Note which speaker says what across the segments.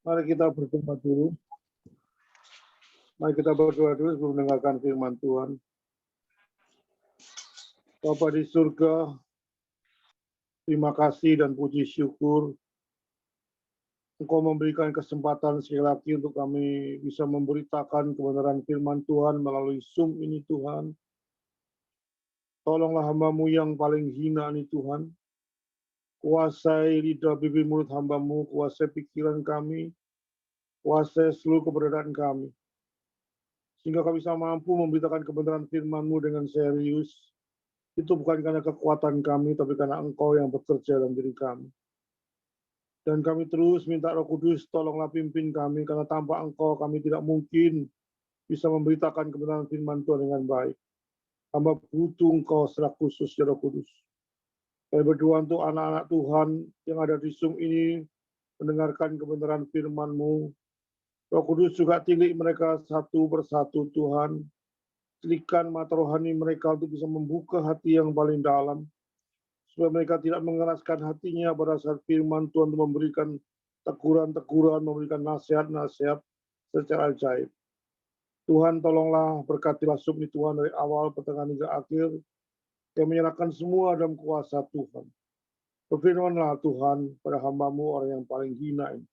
Speaker 1: Mari kita berdoa dulu. Mari kita berdoa dulu sebelum mendengarkan firman Tuhan. Bapa di surga, terima kasih dan puji syukur Engkau memberikan kesempatan sekali lagi untuk kami bisa memberitakan kebenaran firman Tuhan melalui Zoom ini Tuhan. Tolonglah hamba-Mu yang paling hina ini Tuhan. Kuasai lidah bibir mulut hamba-Mu, kuasai pikiran kami, kuasai seluruh keberadaan kami. Sehingga kami bisa mampu memberitakan kebenaran firman-Mu dengan serius. Itu bukan karena kekuatan kami, tapi karena Engkau yang bekerja dalam diri kami. Dan kami terus minta Roh Kudus, tolonglah pimpin kami, karena tanpa Engkau kami tidak mungkin bisa memberitakan kebenaran firman Tuhan dengan baik. Hamba butuh Engkau secara khusus, ya Roh Kudus. Kami berdoa untuk anak-anak Tuhan yang ada di Zoom ini, mendengarkan kebenaran firman-Mu. Roh Kudus juga tilik mereka satu persatu Tuhan. Tilikan mata rohani mereka untuk bisa membuka hati yang paling dalam. Supaya mereka tidak mengeraskan hatinya pada saat firman Tuhan untuk memberikan teguran-teguran, memberikan nasihat-nasihat secara ajaib. Tuhan tolonglah berkatilah Zoom ini Tuhan dari awal, pertengahan hingga akhir. Yang menyerahkan semua dalam kuasa Tuhan. Berfirmanlah Tuhan pada hamba-Mu orang yang paling hina ini.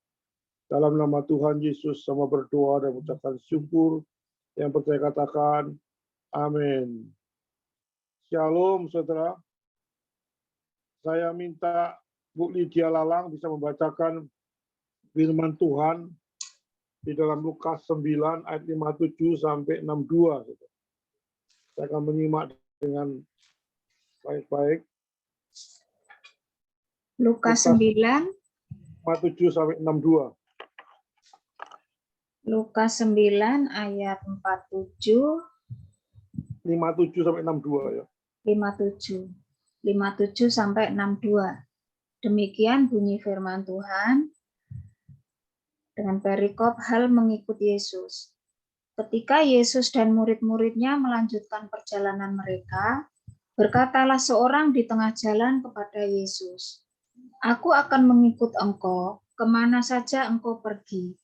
Speaker 1: Dalam nama Tuhan Yesus sama berdoa dan mengucapkan syukur. Yang percaya katakan, amin. Shalom saudara. Saya minta Bu Lydia Lalang bisa membacakan firman Tuhan di dalam Lukas 9 ayat 57 sampai 62. Saya akan menyimak dengan baik-baik.
Speaker 2: Lukas 9
Speaker 1: 57 sampai 62.
Speaker 2: Lukas 9 ayat 47
Speaker 1: 57 sampai 62 ya.
Speaker 2: 57 sampai 62. Demikian bunyi firman Tuhan dengan perikop hal mengikut Yesus. Ketika Yesus dan murid-muridnya melanjutkan perjalanan mereka, berkatalah seorang di tengah jalan kepada Yesus, "Aku akan mengikut Engkau, kemana saja Engkau pergi."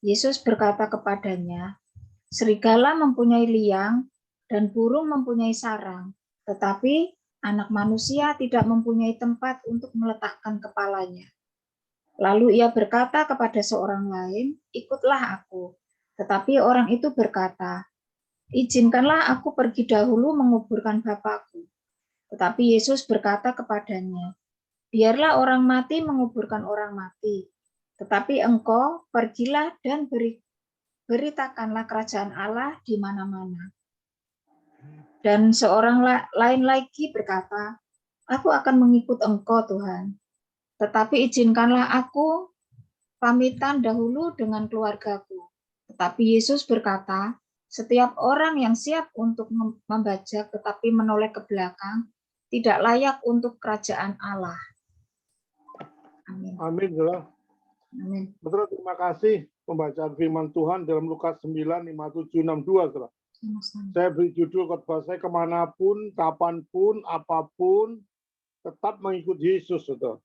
Speaker 2: Yesus berkata kepadanya, "Serigala mempunyai liang dan burung mempunyai sarang, tetapi Anak Manusia tidak mempunyai tempat untuk meletakkan kepalanya." Lalu ia berkata kepada seorang lain, "Ikutlah aku." Tetapi orang itu berkata, "Izinkanlah aku pergi dahulu menguburkan Bapakku." Tetapi Yesus berkata kepadanya, "Biarlah orang mati menguburkan orang mati, tetapi engkau pergilah dan beritakanlah kerajaan Allah di mana-mana." Dan seorang lain lagi berkata, "Aku akan mengikut Engkau, Tuhan. Tetapi izinkanlah aku pamitan dahulu dengan keluargaku." Tetapi Yesus berkata, "Setiap orang yang siap untuk membajak tetapi menoleh ke belakang, tidak layak untuk kerajaan Allah." Amin.
Speaker 1: Amin, saudara.
Speaker 2: Amin.
Speaker 1: Betul, terima kasih pembacaan firman Tuhan dalam Lukas 9, 57, 62, saudara. Saya beri judul khotbah saya, kemanapun, kapanpun, apapun, tetap mengikut Yesus, saudara.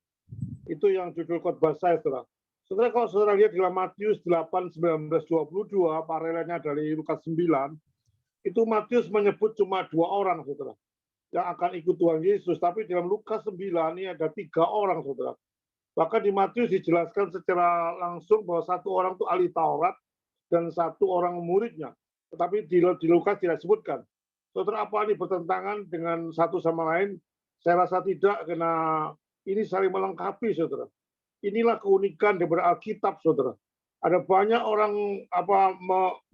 Speaker 1: Itu yang judul khotbah saya, saudara. Saudara, kalau saudara lihat dalam Matius 8, 19, 22, paralelnya dari Lukas 9, itu Matius menyebut cuma 2 orang, saudara, yang akan ikut Tuhan Yesus. Tapi dalam Lukas 9 ini ada 3 orang, saudara. Bahkan di Matius dijelaskan secara langsung bahwa 1 orang itu ahli Taurat dan 1 orang muridnya. Tetapi di Lukas tidak disebutkan. Saudara, apa ini bertentangan dengan satu sama lain? Saya rasa tidak, karena ini saling melengkapi, saudara. Inilah keunikan daripada Alkitab, saudara. Ada banyak orang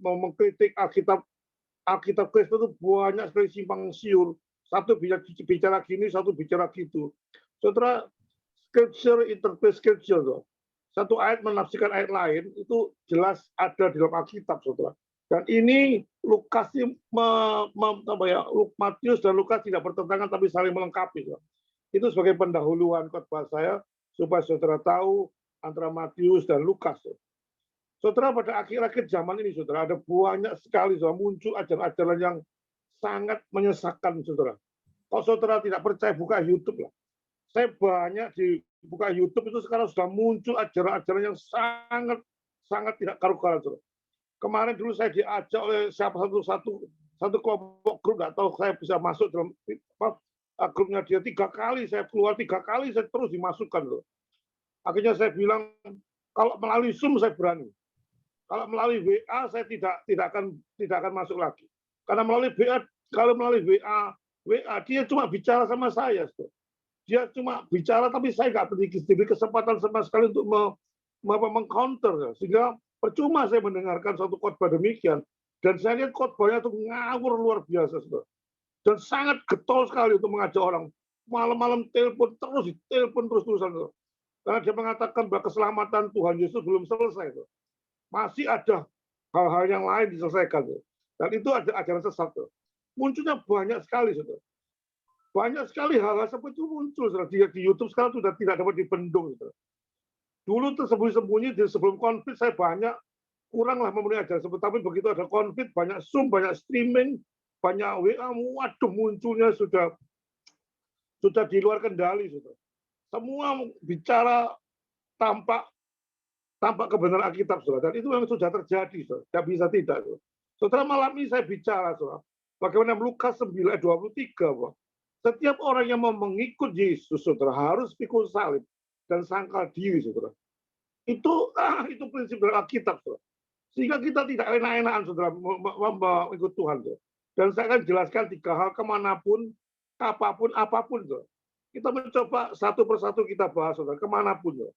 Speaker 1: mengkritik Alkitab Kristen itu banyak sekali simpang siur. Satu bicara gini, satu bicara gitu. Saudara, Scripture interpret Scripture, saudara. Satu ayat menafsirkan ayat lain, itu jelas ada di dalam Alkitab, saudara. Dan ini Lukas, Matius dan Lukas tidak bertentangan tapi saling melengkapi. Saudara. Itu sebagai pendahuluan khotbah saya, supaya saudara tahu antara Matius dan Lukas. Saudara, pada akhir-akhir zaman ini, saudara, ada banyak sekali saudara, muncul ajaran-ajaran yang sangat menyesatkan, saudara. Kalau saudara tidak percaya, buka YouTube lah. Saya banyak di buka YouTube itu sekarang sudah muncul ajaran-ajaran yang sangat tidak karu-karuan, saudara. Kemarin dulu saya diajak oleh siapa satu kelompok grup, nggak tahu saya bisa masuk dalam grupnya dia 3 kali, saya keluar 3 kali, saya terus dimasukkan loh. Akhirnya saya bilang kalau melalui Zoom saya berani, kalau melalui WA saya tidak akan masuk lagi, karena kalau melalui WA dia cuma bicara sama saya, dia cuma bicara tapi saya nggak diberi kesempatan sama sekali untuk mengcounter, sehingga percuma saya mendengarkan suatu khotbah demikian, dan saya lihat khotbahnya itu ngawur luar biasa, saudara. Dan sangat getol sekali untuk mengajak orang. Malam-malam telepon terus-terusan. Karena dia mengatakan bahwa keselamatan Tuhan Yesus belum selesai. Masih ada hal-hal yang lain diselesaikan. Dan itu ada ajaran sesat. Munculnya banyak sekali, saudara. Banyak sekali hal-hal seperti itu muncul, saudara. Di YouTube sekarang sudah tidak dapat dibendung, saudara. Dulu tersembunyi-sembunyi sebelum konflik saya kuranglah memenuhi ajaran seperti, tapi begitu ada konflik, banyak Zoom, banyak streaming, banyak WA, waduh munculnya sudah di luar kendali, saudara. Semua bicara tampak kebenaran Alkitab, saudara. Dan itu yang sudah terjadi, saudara. Tidak bisa tidak, saudara. Saudara, malam ini saya bicara, saudara, bagaimana Lukas 9:23, bahwa setiap orang yang mau mengikut Yesus, saudara, harus pikul salib dan sangkal diri, saudara. Itu prinsip dari Alkitab, saudara. Sehingga kita tidak enak-enakan, saudara, mengikut Tuhan, saudara. Dan saya akan jelaskan 3 hal kemanapun, apapun, saudara. Kita mencoba satu persatu kita bahas, saudara, kemanapun, saudara.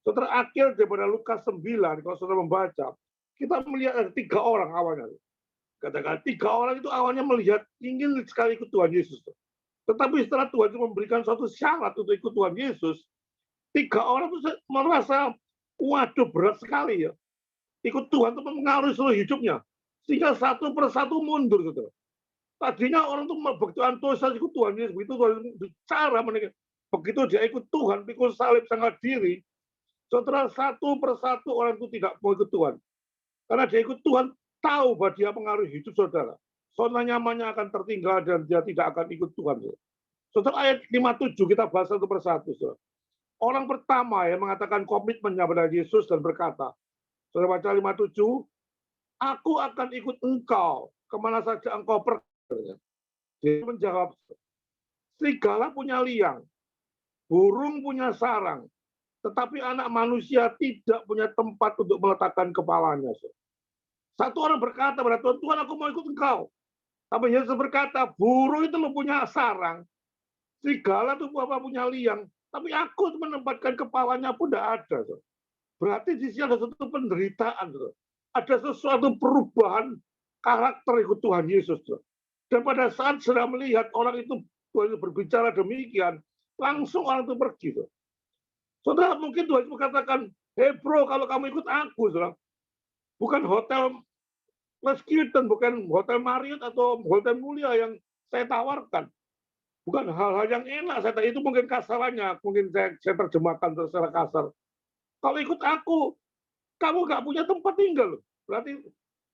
Speaker 1: Saudara, akhir daripada Lukas 9, kalau saudara membaca, kita melihat ada 3 orang awalnya. Katakan 3 orang itu awalnya melihat ingin sekali ikut Tuhan Yesus, saudara. Tetapi setelah Tuhan itu memberikan suatu syarat untuk ikut Tuhan Yesus, 3 orang itu merasa, waduh berat sekali ya. Ikut Tuhan itu mengaruhi seluruh hidupnya. Sehingga satu persatu mundur, saudara. Tadinya orang itu begitu antusias ikut Tuhan Yesus, begitu Tuhan bicara, begitu dia ikut Tuhan, pikul salib sangkal diri, saudara, satu persatu orang itu tidak mau ikut Tuhan. Karena dia ikut Tuhan, tahu bahwa dia mengaruhi hidup saudara. Zona nyamannya akan tertinggal dan dia tidak akan ikut Tuhan. Saudara, ayat 57 kita bahas satu persatu, saudara. Orang pertama yang mengatakan komitmennya pada Yesus dan berkata, saudara baca 57, aku akan ikut engkau kemana saja engkau pergi. Dia menjawab, serigala punya liang, burung punya sarang, tetapi anak manusia tidak punya tempat untuk meletakkan kepalanya. Satu orang berkata pada Tuhan, Tuhan, aku mau ikut engkau. Tapi Yesus berkata, burung itu punya sarang, serigala itu punya liang, tapi aku menempatkan kepalanya pun tidak ada. Berarti di sini ada satu penderitaan. Ada sesuatu perubahan karakter ikut Tuhan Yesus. Dan pada saat sudah melihat orang itu berbicara demikian, langsung orang itu pergi. Saudara, mungkin Tuhan mengatakan, hey bro, kalau kamu ikut aku, saudara, bukan hotel Hilton, bukan hotel Marriott atau hotel mulia yang saya tawarkan. Bukan hal-hal yang enak. Itu mungkin kasarannya, mungkin saya terjemahkan secara kasar. Kalau ikut aku, kamu nggak punya tempat tinggal. Berarti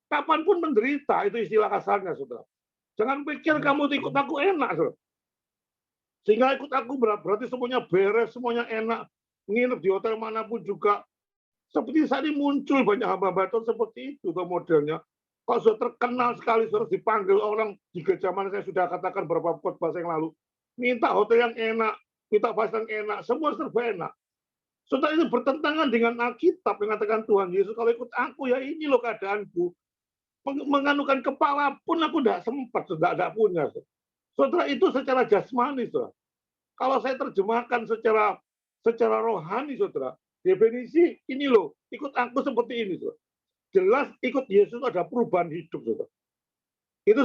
Speaker 1: kapanpun menderita, itu istilah kasarnya, saudara. Jangan pikir kamu ikut aku enak, saudara. Sehingga ikut aku berarti semuanya beres, semuanya enak. Nginep di hotel manapun juga. Seperti saat ini muncul banyak hamba-hamba Tuhan seperti itu modelnya. Kalau sudah terkenal sekali, saudara, dipanggil orang di zaman saya sudah katakan beberapa khotbah yang lalu, minta hotel yang enak, minta fasilitas yang enak, semua serba enak. Saudara, itu bertentangan dengan Alkitab yang mengatakan Tuhan Yesus, kalau ikut aku ya ini loh keadaanku. Menganukan kepala pun aku tidak sempat, tidak punya. Saudara, itu secara jasmani, saudara. Kalau saya terjemahkan secara rohani, saudara, definisi ini loh, ikut aku seperti ini, saudara. Jelas ikut Yesus ada perubahan hidup, saudara. Itu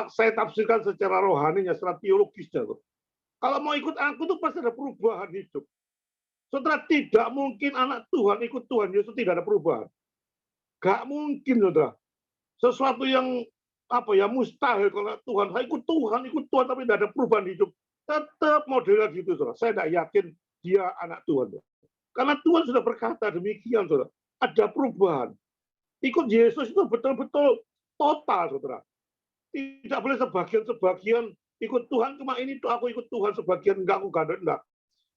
Speaker 1: saya tafsirkan secara rohaninya, secara teologisnya, saudara. Kalau mau ikut aku tuh pasti ada perubahan hidup. Saudara, tidak mungkin anak Tuhan ikut Tuhan Yesus tidak ada perubahan. Gak mungkin, saudara. Sesuatu yang mustahil kalau Tuhan, saya ikut Tuhan, tapi tidak ada perubahan hidup. Tetap modelnya gitu, saudara. Saya tidak yakin dia anak Tuhan. Karena Tuhan sudah berkata demikian, saudara. Ada perubahan. Ikut Yesus itu betul-betul total, saudara. Tidak boleh sebagian-sebagian ikut Tuhan, cuma ini tuh aku ikut Tuhan, sebagian enggak, aku enggak.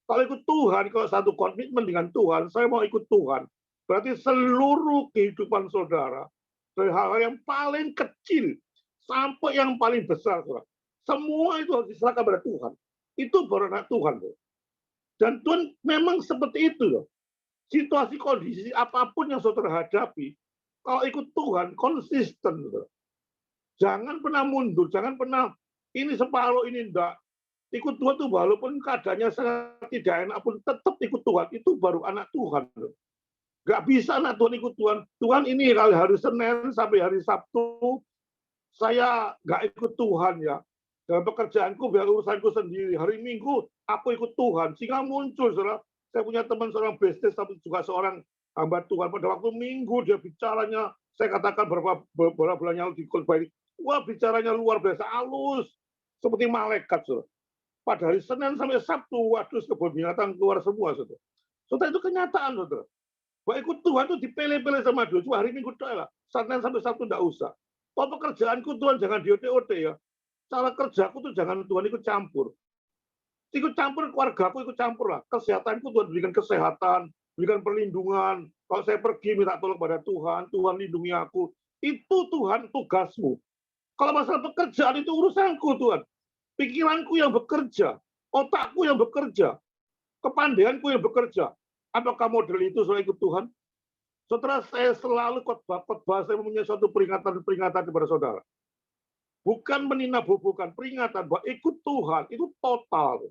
Speaker 1: Kalau ikut Tuhan, kalau satu komitmen dengan Tuhan, saya mau ikut Tuhan. Berarti seluruh kehidupan saudara, dari hal-hal yang paling kecil sampai yang paling besar, saudara, semua itu harus diserahkan pada Tuhan. Itu baru anak Tuhan. Saudara. Dan Tuhan memang seperti itu. Loh. Situasi kondisi apapun yang saudara hadapi, kalau ikut Tuhan, konsisten. Saudara. Jangan pernah mundur, jangan pernah ini separuh, ini enggak. Ikut Tuhan tuh walaupun keadaannya sangat tidak enak pun tetap ikut Tuhan. Itu baru anak Tuhan. Nggak bisa anak Tuhan ikut Tuhan. Tuhan ini hari Senin sampai hari Sabtu, saya nggak ikut Tuhan ya. Dalam pekerjaanku biar urusanku sendiri. Hari Minggu aku ikut Tuhan. Sehingga muncul, saudara. Saya punya teman seorang bisnis, tapi juga seorang hamba Tuhan. Pada waktu Minggu dia bicaranya, saya katakan beberapa bulan yang lalu di khotbah ini, wah bicaranya luar biasa, halus. Seperti malaikat, saudara. Pada hari Senin sampai Sabtu, waduh, kebun binatang keluar semua, saudara. Saudara, itu kenyataan, saudara. Bahwa ikut Tuhan itu dipilih-pilih sama Tuhan. Cuma hari Minggu doa lah. Senin sampai Sabtu tidak usah. Oh, pekerjaanku Tuhan jangan di-OT ya. Cara kerjaku tuh jangan Tuhan ikut campur. Ikut campur keluargaku, ikut campur lah. Kesehatanku Tuhan berikan kesehatan, berikan perlindungan. Kalau saya pergi minta tolong pada Tuhan, Tuhan lindungi aku. Itu Tuhan tugasmu. Kalau masalah pekerjaan itu urusanku Tuhan. Pikiranku yang bekerja, otakku yang bekerja, kepandaianku yang bekerja. Apakah model itu saya ikut Tuhan? Saudara, saya selalu khotbah, saya mempunyai suatu peringatan kepada saudara. Bukan meninabobokan, peringatan bahwa ikut Tuhan itu total.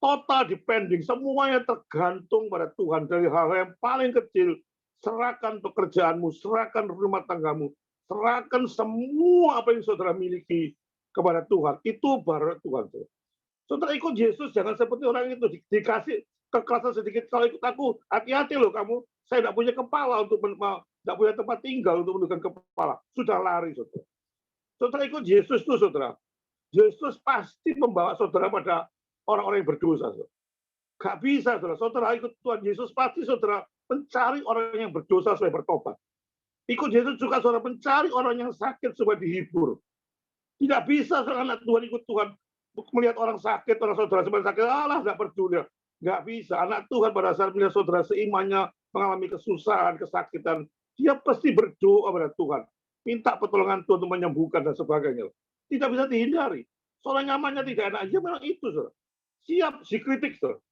Speaker 1: Total depending, semuanya tergantung pada Tuhan. Dari hal yang paling kecil, serahkan pekerjaanmu, serahkan rumah tanggamu, serahkan semua apa yang saudara miliki kepada Tuhan. Itu baru Tuhan. Saudara ikut Yesus, jangan seperti orang itu dikasih kekerasan sedikit. Kalau ikut aku, hati-hati loh kamu. Saya tidak punya kepala untuk tidak punya tempat tinggal untuk menundukkan kepala. Sudah lari, saudara. Saudara ikut Yesus tuh, saudara. Yesus pasti membawa saudara pada orang-orang yang berdosa. Saudara. Gak bisa, saudara. Saudara ikut Tuhan Yesus pasti saudara mencari orang yang berdosa supaya bertobat. Ikut Yesus juga saudara mencari orang yang sakit supaya dihibur. Tidak bisa seorang anak Tuhan ikut Tuhan melihat orang sakit, orang saudara sebenarnya sakit, Allah tidak peduli. Nggak bisa. Anak Tuhan pada saat melihat saudara seimannya mengalami kesusahan, kesakitan, dia pasti berdoa pada Tuhan. Minta pertolongan Tuhan untuk menyembuhkan dan sebagainya. Tidak bisa dihindari. Soalnya nyamannya tidak enak. Ya memang itu, saudara. Siap dikritik, saudara.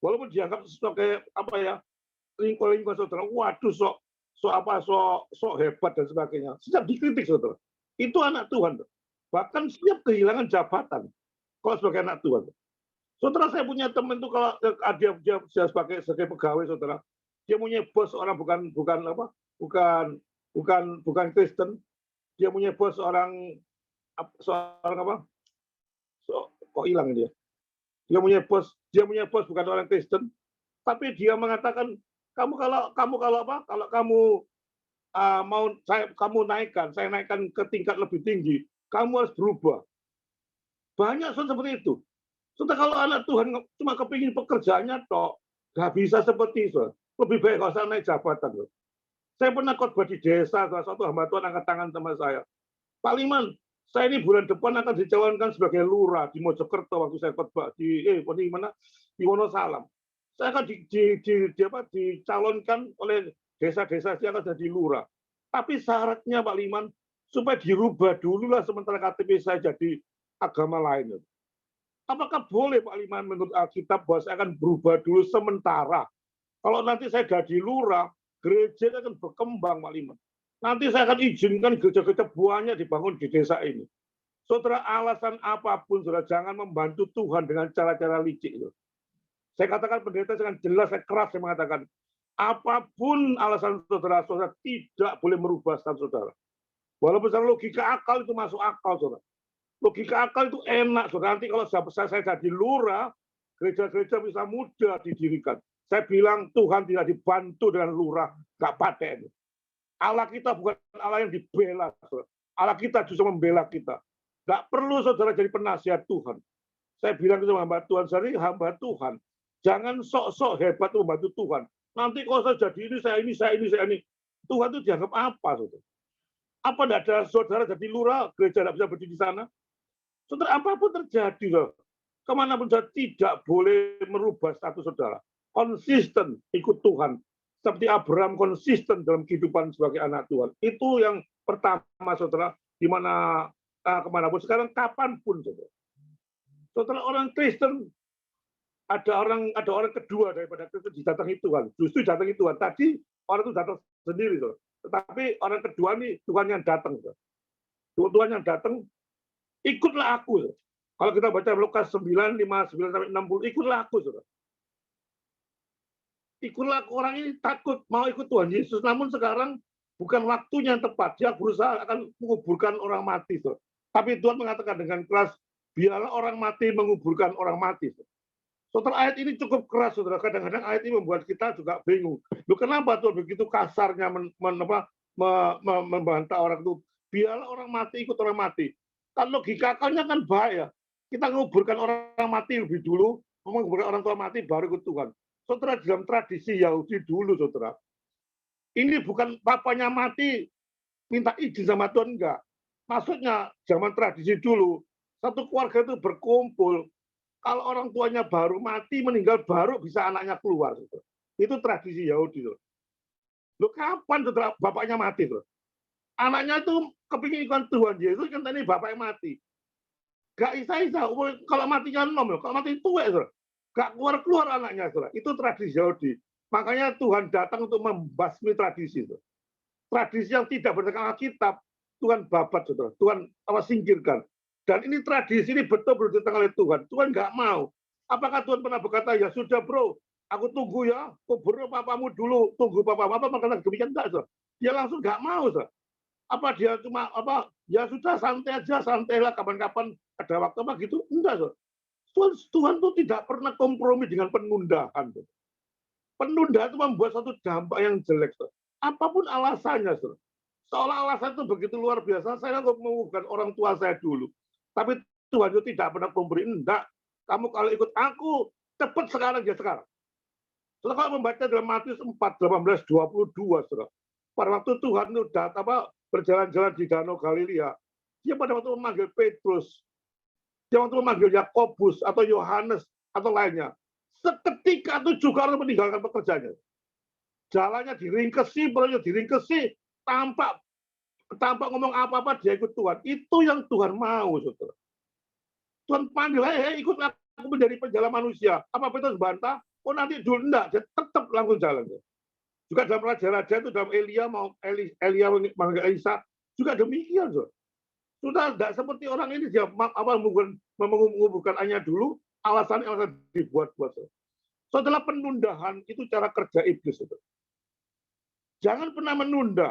Speaker 1: Walaupun dianggap sebagai apa ya, lingkungan saudara, waduh sok hebat dan sebagainya. Siap dikritik, saudara. Itu anak Tuhan, saudara. Bahkan siap kehilangan jabatan kalau sebagai anak Tuhan. Saudara, saya punya teman itu kalau dia sebagai pegawai, saudara, dia punya bos orang bukan Kristen, dia punya bos seorang apa? Kok hilang dia? Dia punya bos bukan orang Kristen, tapi dia mengatakan kamu kalau mau saya naikkan ke tingkat lebih tinggi, kamu harus berubah. Banyak seperti itu. Saudara, kalau anak Tuhan cuma kepingin pekerjaannya tok, nggak bisa seperti itu. Lebih baik kalau saya naik jabatan. Saya pernah khotbah di desa, salah satu hamba Tuhan angkat tangan sama saya. Pak Liman, saya ini bulan depan akan dicalonkan sebagai lurah di Mojokerto waktu saya khotbah di Wonosalam. Saya akan dicalonkan oleh desa-desa yang akan jadi lurah. Tapi syaratnya Pak Liman, supaya dirubah dulu lah sementara KTP saya jadi agama lain. Apakah boleh Pak Liman menurut Alkitab bahwa saya akan berubah dulu sementara? Kalau nanti saya jadi lurah, gereja akan berkembang Pak Liman. Nanti saya akan izinkan gereja-gereja banyak dibangun di desa ini. Saudara, alasan apapun, saudara, jangan membantu Tuhan dengan cara-cara licik. Saya katakan pendeta dengan jelas, saya keras, saya mengatakan, apapun alasan saudara, saudara tidak boleh merubah status saudara. Walaupun secara logika akal itu masuk akal, saudara. Logika akal itu enak, saudara. Nanti kalau saya jadi lurah, gereja-gereja bisa mudah didirikan. Saya bilang Tuhan tidak dibantu dengan lurah, nggak paten. Allah kita bukan Allah yang dibela, saudara. Allah kita justru membela kita. Nggak perlu saudara jadi penasihat Tuhan. Saya bilang sama hamba Tuhan, jadi hamba Tuhan. Jangan sok-sok hebat untuk membantu Tuhan. Nanti kalau saya jadi ini, saya ini. Tuhan itu dianggap apa, saudara? Apa tidak ada saudara jadi lurah, gereja tidak bisa berdiri di sana? Saudara, apapun terjadi, loh. kemanapun saudara tidak boleh merubah status saudara. Konsisten ikut Tuhan. Seperti Abraham konsisten dalam kehidupan sebagai anak Tuhan. Itu yang pertama, saudara, di mana kemanapun sekarang, kapanpun, saudara. Saudara, orang Kristen ada orang kedua daripada Kristen didatangi Tuhan. Justru datangi Tuhan. Tadi orang itu datang sendiri, saudara. Tetapi orang kedua ini Tuhan yang datang, saudara. Tuhan yang datang, ikutlah aku. Saudara. Kalau kita baca Lukas 9, 59-60, ikutlah aku, saudara. Ikutlah orang ini takut mau ikut Tuhan Yesus, namun sekarang bukan waktunya yang tepat. Dia berusaha akan menguburkan orang mati. Saudara. Tapi Tuhan mengatakan dengan keras, biarlah orang mati menguburkan orang mati. Saudara, ayat ini cukup keras, saudara. Kadang-kadang ayat ini membuat kita juga bingung. Loh, kenapa Tuhan begitu kasarnya membantah orang itu? Biarlah orang mati ikut orang mati. Kan logika akalnya kan bahaya. Kita menguburkan orang mati lebih dulu, menguburkan orang tua mati baru ikut Tuhan. Saudara, dalam tradisi Yahudi dulu, saudara, ini bukan papanya mati minta izin sama Tuhan, enggak. Maksudnya zaman tradisi dulu, satu keluarga itu berkumpul, kalau orang tuanya baru mati, meninggal, baru bisa anaknya keluar. Saudara. Itu tradisi Yahudi. Saudara. Loh, kapan saudara bapaknya mati? Saudara? Anaknya itu kepingin ikut Tuhan Yesus, kan tadi bapaknya mati. Gak isa-isa, kalau matinya nom, kalau mati tua, saudara. Gak keluar anaknya, saudara. Itu tradisi Yahudi. Makanya Tuhan datang untuk membasmi tradisi. Saudara. Tradisi yang tidak berdasarkan Alkitab, Tuhan babat, saudara. Tuhan singkirkan. Dan ini tradisi ini betul-betul ditentang oleh Tuhan. Tuhan nggak mau. Apakah Tuhan pernah berkata, ya sudah bro, aku tunggu ya, kubur papamu dulu, tunggu papamu. Apa makanya demikian? Enggak, saudara. Dia langsung nggak mau, saudara. Apa dia cuma, ya sudah santai aja, santailah, kapan-kapan ada waktu apa gitu. Enggak, saudara. Tuhan itu tidak pernah kompromi dengan penundaan. Penundaan itu membuat satu dampak yang jelek. Apapun alasannya. Seolah alasan itu begitu luar biasa, saya untuk menguburkan orang tua saya dulu. Tapi Tuhan itu tidak pernah memberi. Enggak. Kamu kalau ikut aku, cepat sekarang ya sekarang. Setelah kalau membaca dalam Matius 4, 18, 22, saudara. Pada waktu Tuhan itu berjalan-jalan di Danau Galilea, dia pada waktu memanggil Petrus, dia waktu memanggil Yakobus atau Yohanes atau lainnya. Seketika itu juga harus meninggalkan pekerjaannya. Jalannya diringkesi, perutnya diringkesi, tampak ngomong apa-apa dia ikut Tuhan. Itu yang Tuhan mau, saudara. Tuhan panggil, ikut aku menjadi penjala manusia. Apa Petrus bantah? Oh nanti dulu enggak, dia tetap langsung jalan. Juga dalam raja-raja itu dalam Elia manggil Elisa juga demikian, saudara. Sudah tidak seperti orang ini dia menguburkan hanya dulu alasan dibuat-buat. Setelah penundaan itu cara kerja iblis. Saudara. Jangan pernah menunda.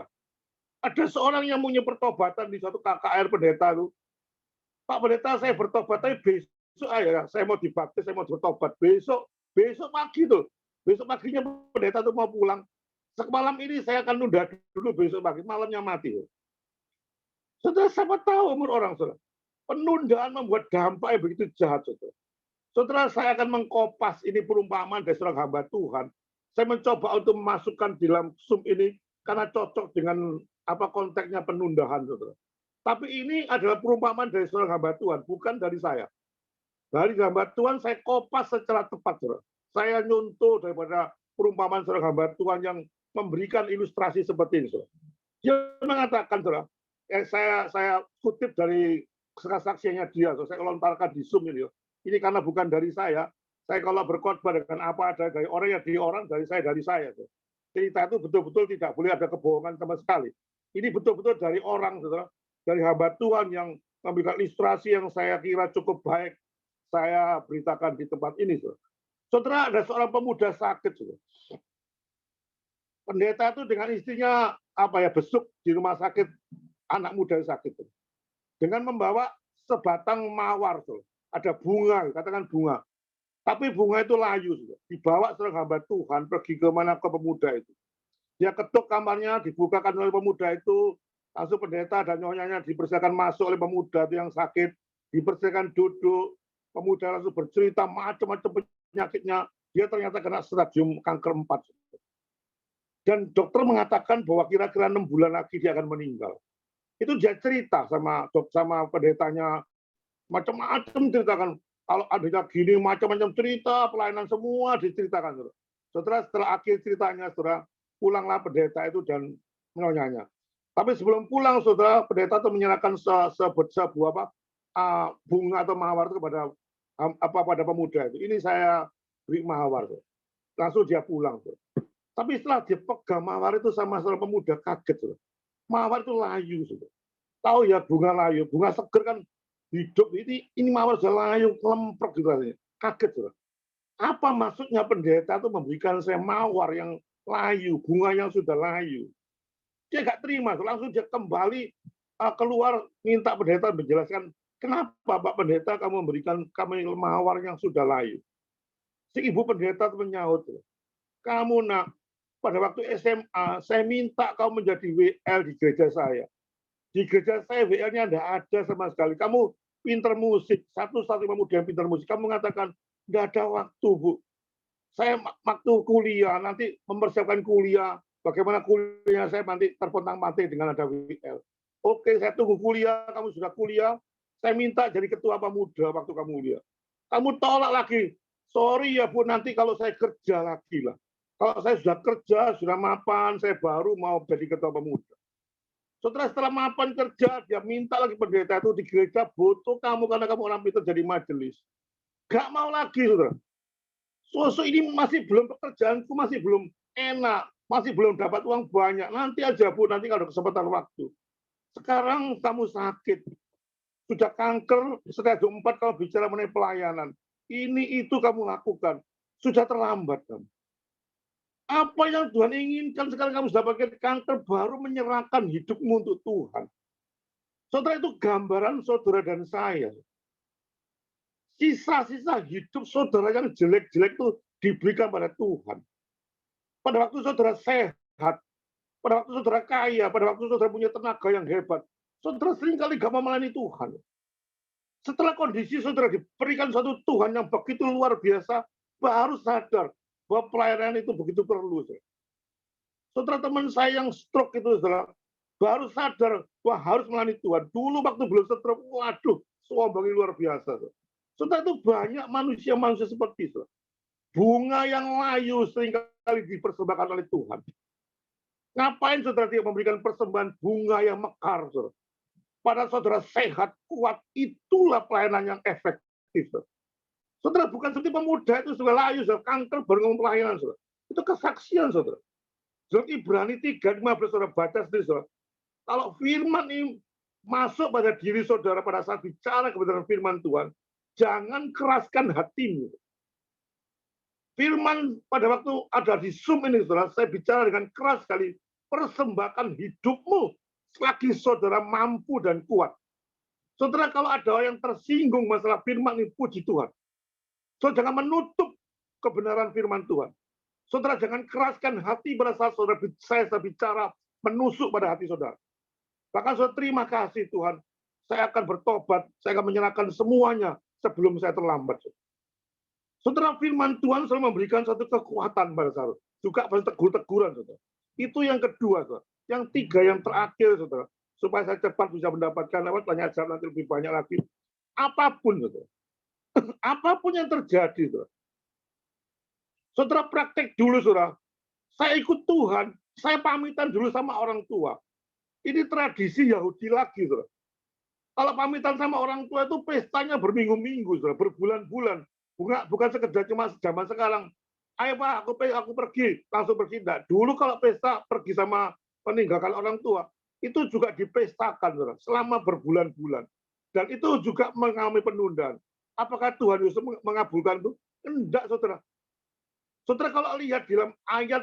Speaker 1: Ada seorang yang punya pertobatan di suatu KKR pendeta itu. Pak pendeta saya bertobat, tapi besok saya mau dibaptis, saya mau bertobat. Besok pagi tuh. Besok paginya pendeta itu mau pulang. Semalam ini saya akan nunda dulu, besok pagi malamnya mati. Saudara, siapa tahu umur orang, saudara. Penundaan membuat dampak yang begitu jahat, saudara. Saudara, saya akan mengkopas ini perumpamaan dari seorang hamba Tuhan. Saya mencoba untuk memasukkan di dalam Zoom ini karena cocok dengan konteksnya penundaan, saudara. Tapi ini adalah perumpamaan dari seorang hamba Tuhan, bukan dari saya. Dari hamba Tuhan saya kopas secara tepat, saudara. Saya nyuntuh daripada perumpamaan seorang hamba Tuhan yang memberikan ilustrasi seperti ini, saudara. Dia mengatakan, saudara, saya kutip dari kesaksiannya dia, saya lontarkan di Zoom ini. Ini karena bukan dari saya kalau berkhotbah dengan apa ada dari orang ya dari orang, dari saya. Cerita itu betul-betul tidak boleh ada kebohongan sama sekali. Ini betul-betul dari orang, saudara, dari hamba Tuhan yang memberikan ilustrasi yang saya kira cukup baik saya beritakan di tempat ini, saudara. Saudara, ada seorang pemuda sakit, saudara. Pendeta itu dengan istrinya besuk di rumah sakit anak muda yang sakit, dengan membawa sebatang mawar, saudara. Ada bunga, katakan bunga. Tapi bunga itu layu, saudara. Dibawa seorang hamba Tuhan pergi ke pemuda itu. Dia ketuk kamarnya, dibukakan oleh pemuda itu, langsung pendeta dan nyonyanya dipersilakan masuk oleh pemuda itu yang sakit, dipersilakan duduk, pemuda langsung bercerita macam-macam penyakitnya, dia ternyata kena stadium kanker 4. Dan dokter mengatakan bahwa kira-kira 6 bulan lagi dia akan meninggal. Itu dia cerita sama pendetanya, macam-macam ceritakan. Kalau adanya gini macam-macam cerita, pelayanan semua diceritakan, saudara. Saudara, setelah akhir ceritanya, saudara, pulanglah pendeta itu dan menyonyanya. Tapi sebelum pulang, saudara, pendeta itu menyerahkan sebuah bunga atau mawar itu pada pemuda itu. Ini saya beri mawar, saudara. Langsung dia pulang, saudara. Tapi setelah dia pegang mawar itu sama seorang pemuda kaget, saudara. Mawar itu layu, saudara. Tahu ya bunga layu, bunga seger kan hidup, ini mawar sudah layu, lemprek gitu rasanya. Kaget, saudara. Apa maksudnya pendeta itu memberikan saya mawar yang layu, bunga yang sudah layu? Dia nggak terima, langsung dia kembali keluar minta pendeta menjelaskan, kenapa Pak Pendeta kamu memberikan kami mawar yang sudah layu? Si ibu pendeta menyahut, kamu nak, pada waktu SMA saya minta kamu menjadi WL di gereja saya. Di gereja saya WL-nya tidak ada sama sekali. Kamu pinter musik, satu-satunya pemuda yang pinter musik. Kamu mengatakan, nggak ada waktu, Bu. Saya waktu kuliah, nanti mempersiapkan kuliah. Bagaimana kuliah saya nanti terpontang-panting dengan ada WL. Oke, saya tunggu kuliah, kamu sudah kuliah. Saya minta jadi ketua pemuda waktu kamu kuliah. Kamu tolak lagi. Sorry ya Bu, nanti kalau saya kerja lagi lah. Kalau saya sudah kerja, sudah mapan, saya baru mau jadi ketua pemuda. Setelah mapan kerja, dia minta lagi pendeta itu di gereja, butuh kamu karena kamu orang pintar jadi majelis. Gak mau lagi, saudara. Ini masih belum pekerjaanku, masih belum enak, masih belum dapat uang banyak. Nanti aja Bu, nanti kalau ada kesempatan waktu. Sekarang kamu sakit, sudah kanker, stage 4 kalau bicara mengenai pelayanan. Ini itu kamu lakukan, sudah terlambat kamu. Apa yang Tuhan inginkan sekarang kamu sudah pakai kanker, baru menyerahkan hidupmu untuk Tuhan. Saudara, itu gambaran saudara dan saya. Sisa-sisa hidup saudara yang jelek-jelek itu diberikan pada Tuhan. Pada waktu saudara sehat, pada waktu saudara kaya, pada waktu saudara punya tenaga yang hebat, saudara seringkali gak mau melayani Tuhan. Setelah kondisi saudara diberikan suatu Tuhan yang begitu luar biasa, baru sadar bahwa pelayanan itu begitu perlu. Saudara, teman saya yang stroke itu, saudara, baru sadar bahwa harus melayani Tuhan. Dulu waktu belum stroke, waduh, sombongnya luar biasa. Saudara, itu banyak manusia-manusia seperti itu. Bunga yang layu seringkali dipersembahkan oleh Tuhan. Ngapain saudara tidak memberikan persembahan bunga yang mekar, saudara? Pada saudara sehat, kuat, itulah pelayanan yang efektif. Saudara, bukan seperti pemuda itu sudah layu, sudah kanker, baru ngomong pelayanan, saudara. Itu kesaksian, saudara. Surat Ibrani 3:15, saudara baca sendiri, saudara. Kalau firman ini masuk pada diri saudara pada saat bicara kebenaran firman Tuhan, jangan keraskan hatimu. Firman pada waktu ada di Zoom ini, saudara, saya bicara dengan keras sekali, persembahkan hidupmu selagi saudara mampu dan kuat. Saudara, kalau ada orang yang tersinggung masalah firman ini, puji Tuhan. Saudara, jangan menutup kebenaran firman Tuhan. Saudara, jangan keraskan hati pada saat saya bicara menusuk pada hati saudara. Bahkan saudara, terima kasih Tuhan, saya akan bertobat, saya akan menyerahkan semuanya sebelum saya terlambat. Saudara, firman Tuhan selalu memberikan satu kekuatan pada saudara. Juga pada tegur-teguran, saudara. Itu yang kedua, saudara. Yang tiga, yang terakhir, saudara. Supaya saya cepat bisa mendapatkan lewat banyak jam nanti lebih banyak lagi. Apapun, saudara. Apapun yang terjadi, saudara. Saudara, praktek dulu, saudara. Saya ikut Tuhan, saya pamitan dulu sama orang tua. Ini tradisi Yahudi lagi, saudara. Kalau pamitan sama orang tua itu pestanya berminggu-minggu, saudara, berbulan-bulan. Bukan sekedar cuma zaman sekarang. Ayo Pak, aku pergi, langsung pergi. Enggak. Dulu kalau pesta pergi sama meninggalkan orang tua, itu juga dipestakan, saudara, selama berbulan-bulan. Dan itu juga mengalami penundaan. Apakah Tuhan Yesus mengabulkan itu? Enggak, saudara. Saudara, kalau lihat dalam ayat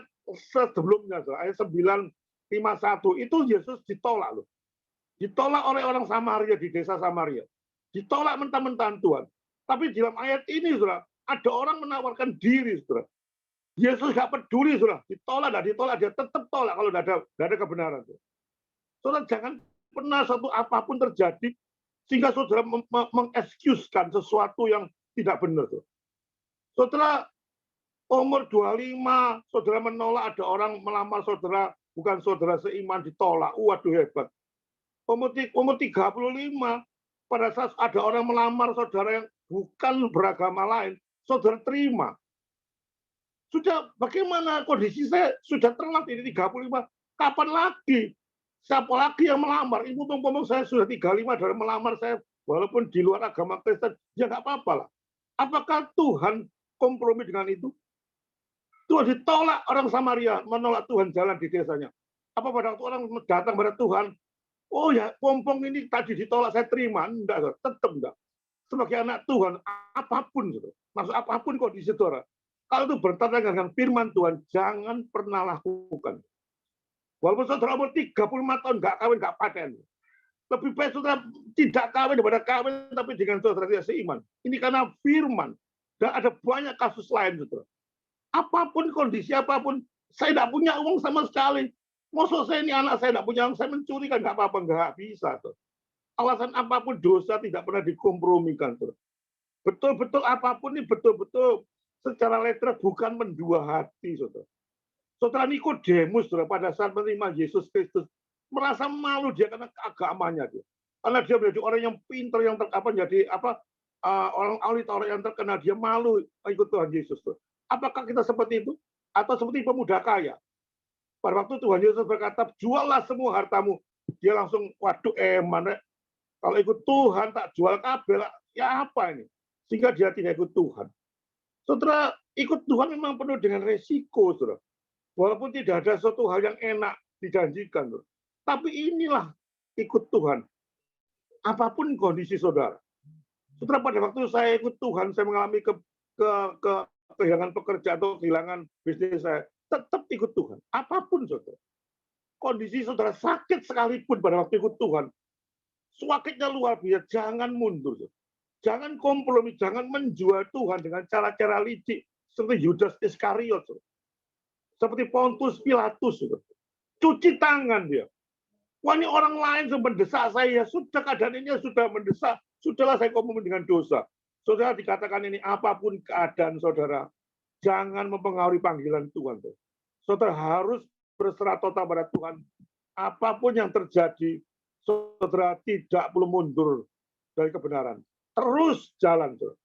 Speaker 1: sebelumnya, saudara, ayat 9:51, itu Yesus ditolak loh. Ditolak oleh orang Samaria di desa Samaria. Ditolak mentah-mentahan Tuhan. Tapi dalam ayat ini, saudara, ada orang menawarkan diri, saudara. Yesus gak peduli, saudara. Ditolak, dia tetap tolak kalau tidak ada kebenaran. Saudara, jangan pernah satu apapun terjadi sehingga saudara mengekskuskan sesuatu yang tidak benar. Saudara, umur 25, saudara menolak ada orang melamar saudara, bukan saudara seiman, ditolak. Waduh, hebat. Umur 35, pada saat ada orang melamar saudara yang bukan beragama lain, saudara terima. Sudah bagaimana kondisi saya sudah terlatih di 35, kapan lagi? Siapa lagi yang melamar? Ibu ngomong saya sudah 35 dalam melamar saya, walaupun di luar agama Kristen, ya nggak apa-apa lah. Apakah Tuhan kompromi dengan itu? Tuhan ditolak orang Samaria, menolak Tuhan jalan di desanya. Apa pada waktu orang datang pada Tuhan, oh ya, pompong ini tadi ditolak, saya terima. Enggak, tetap enggak. Sebagai anak Tuhan, apapun, maksud apapun kondisi saudara, kalau itu bertentangan dengan firman Tuhan, jangan pernah lakukan. Walaupun saudara umur 35 tahun, nggak kawin, nggak paten. Lebih baik saudara tidak kawin daripada kawin, tapi dengan saudara tidak seiman. Ini karena firman. Dan ada banyak kasus lain, saudara. Apapun kondisi, apapun, saya tidak punya uang sama sekali. Maksud saya ini anak saya tidak punya uang, saya mencuri kan nggak apa-apa, nggak bisa. Saudara. Alasan apapun dosa tidak pernah dikompromikan. Saudara. Betul-betul apapun ini betul-betul secara letternya bukan mendua hati, saudara. Saudara Nikodemus, saudara, pada saat menerima Yesus Kristus, merasa malu dia karena agamanya dia. Karena dia menjadi orang yang pintar, yang jadi orang ahli Taurat yang terkenal, dia malu ikut Tuhan Yesus. Saudara. Apakah kita seperti itu? Atau seperti pemuda kaya? Pada waktu Tuhan Yesus berkata, juallah semua hartamu. Dia langsung, waduh mana? Kalau ikut Tuhan tak jual kabel, ya apa ini? Sehingga dia tidak ikut Tuhan. Saudara, ikut Tuhan memang penuh dengan resiko, saudara. Walaupun tidak ada suatu hal yang enak dijanjikan, saudara. Tapi inilah ikut Tuhan. Apapun kondisi saudara. Saudara, pada waktu saya ikut Tuhan, saya mengalami kehilangan pekerjaan atau kehilangan bisnis saya, tetap ikut Tuhan. Apapun, saudara. Kondisi saudara sakit sekalipun pada waktu ikut Tuhan, sakitnya luar biasa, jangan mundur. Saudara. Jangan kompromi, jangan menjual Tuhan dengan cara-cara licik seperti Yudas Iskariot, seperti Pontius Pilatus. Cuci tangan dia. Wah, ini orang lain yang mendesak saya, sudah keadaan ini sudah mendesak, sudahlah saya kompromi dengan dosa. Saudara dikatakan ini apapun keadaan saudara, jangan mempengaruhi panggilan Tuhan. Saudara harus berserah total pada Tuhan. Apapun yang terjadi, saudara tidak perlu mundur dari kebenaran. Terus jalan, saudara.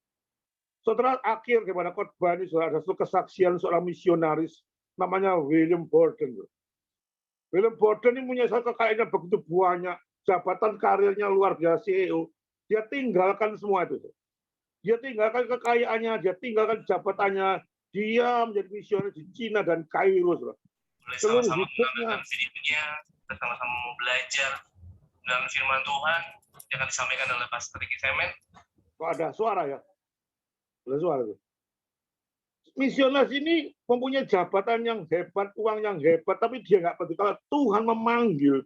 Speaker 1: Saudara, akhir kepada khotbah ini, saudara, ada satu kesaksian seorang misionaris, namanya William Borden. Saudara. William Borden ini punya kekayaannya begitu banyak, jabatan karirnya luar biasa, CEO. Dia tinggalkan semua itu. Saudara. Dia tinggalkan kekayaannya, dia tinggalkan jabatannya, dia menjadi misionaris di Cina dan Kairo. Saudara.
Speaker 3: Boleh sama-sama menonton videonya, kita sama-sama mau belajar dalam firman Tuhan yang akan disampaikan oleh Pastor Ricky Semen.
Speaker 1: Kok ada suara ya? Ada suara tuh. Misionaris ini mempunyai jabatan yang hebat, uang yang hebat, tapi dia nggak peduli. Kalau Tuhan memanggil,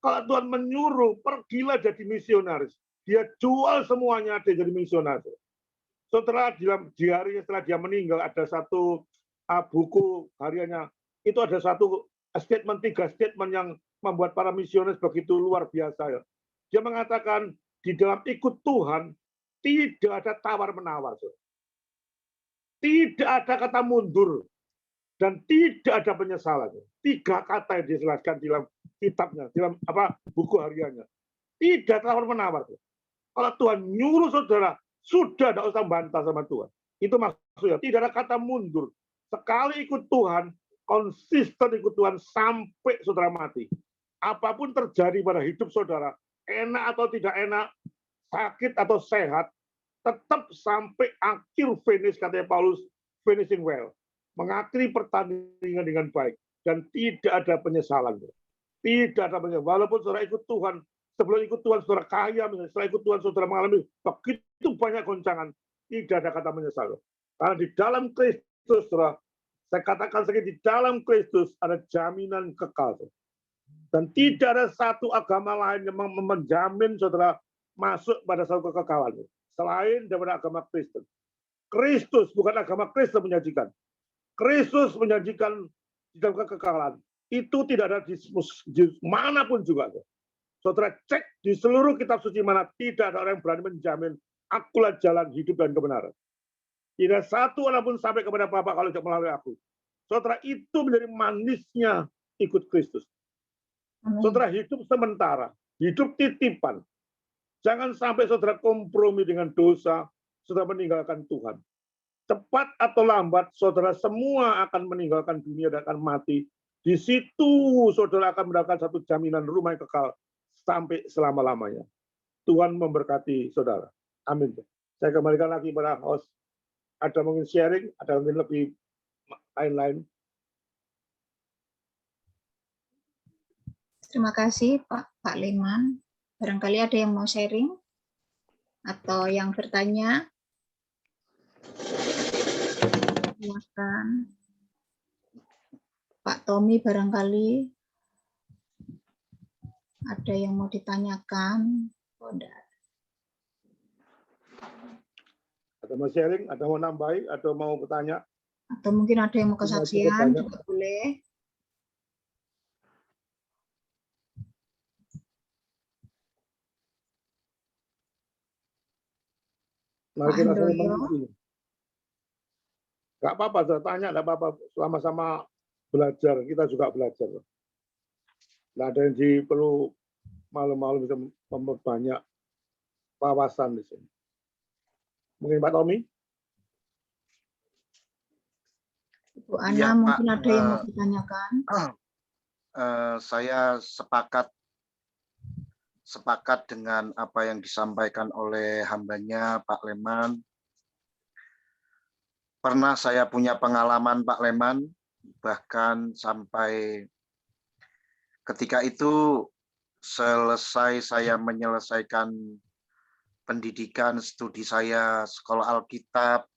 Speaker 1: kalau Tuhan menyuruh, pergilah jadi misionaris. Dia jual semuanya, dia jadi misionaris. Setelah di hari setelah dia meninggal, ada satu buku hariannya, itu ada satu statement, 3 statement yang membuat para misionaris begitu luar biasa. Ya. Dia mengatakan, di dalam ikut Tuhan, tidak ada tawar-menawar. Tidak ada kata mundur. Dan tidak ada penyesalan. 3 kata yang dijelaskan di dalam kitabnya, di dalam buku hariannya. Tidak tawar-menawar. Kalau Tuhan nyuruh saudara, sudah tidak usah bantah sama Tuhan. Itu maksudnya, tidak ada kata mundur. Sekali ikut Tuhan, konsisten ikut Tuhan sampai saudara mati. Apapun terjadi pada hidup saudara, enak atau tidak enak, sakit atau sehat, tetap sampai akhir finish, katanya Paulus, finishing well. Mengakhiri pertandingan dengan baik. Dan tidak ada penyesalan. Tidak ada penyesalan. Walaupun saudara ikut Tuhan, sebelum ikut Tuhan saudara kaya, setelah ikut Tuhan saudara mengalami begitu banyak goncangan, tidak ada kata menyesal. Karena di dalam Kristus, saudara, saya katakan sekali, di dalam Kristus ada jaminan kekal. Dan tidak ada satu agama lain yang menjamin saudara masuk pada satu kekekalan selain daripada agama Kristen. Kristus, bukan agama Kristen menyajikan. Kristus menjanjikan di dalam kekekalan. Itu tidak ada di manapun juga. Saudara cek di seluruh kitab suci mana, tidak ada orang yang berani menjamin akulah jalan hidup dan kebenaran. Tidak satu orang pun sampai kepada Bapa kalau tidak melalui aku. Saudara, itu menjadi manisnya ikut Kristus. Saudara, hidup sementara, hidup titipan. Jangan sampai saudara kompromi dengan dosa. sudah meninggalkan Tuhan. Cepat atau lambat, saudara semua akan meninggalkan dunia dan akan mati. Di situ saudara akan mendapatkan satu jaminan rumah yang kekal sampai selama-lamanya. Tuhan memberkati saudara. Amin. Saya kembalikan lagi pada host. Ada mungkin sharing, ada mungkin lebih lain-lain.
Speaker 2: Terima kasih Pak Leman. Barangkali ada yang mau sharing atau yang bertanya. Silakan. Pak Tommy barangkali ada yang mau ditanyakan. Oh, enggak.
Speaker 1: Ada mau sharing, ada mau nambahin, atau mau bertanya?
Speaker 2: Atau mungkin ada yang mau kesaksian
Speaker 1: bertanya.
Speaker 2: juga boleh.
Speaker 1: Mari
Speaker 2: Pak
Speaker 1: kita
Speaker 2: Handoyo.
Speaker 1: mengikuti. Enggak apa-apa, saya tanya, enggak apa-apa. Sama-sama belajar, kita juga belajar. Nah, ada yang perlu malam-malam bisa memperbanyak wawasan di sini. Mungkin Pak Tommy?
Speaker 2: Ibu Ana,
Speaker 4: Iya,
Speaker 2: mungkin
Speaker 4: Pak.
Speaker 2: ada yang mau ditanyakan.
Speaker 4: Saya sepakat dengan apa yang disampaikan oleh hambanya Pak Leman. Pernah saya punya pengalaman Pak Leman, bahkan sampai ketika itu selesai saya menyelesaikan pendidikan studi saya sekolah Alkitab,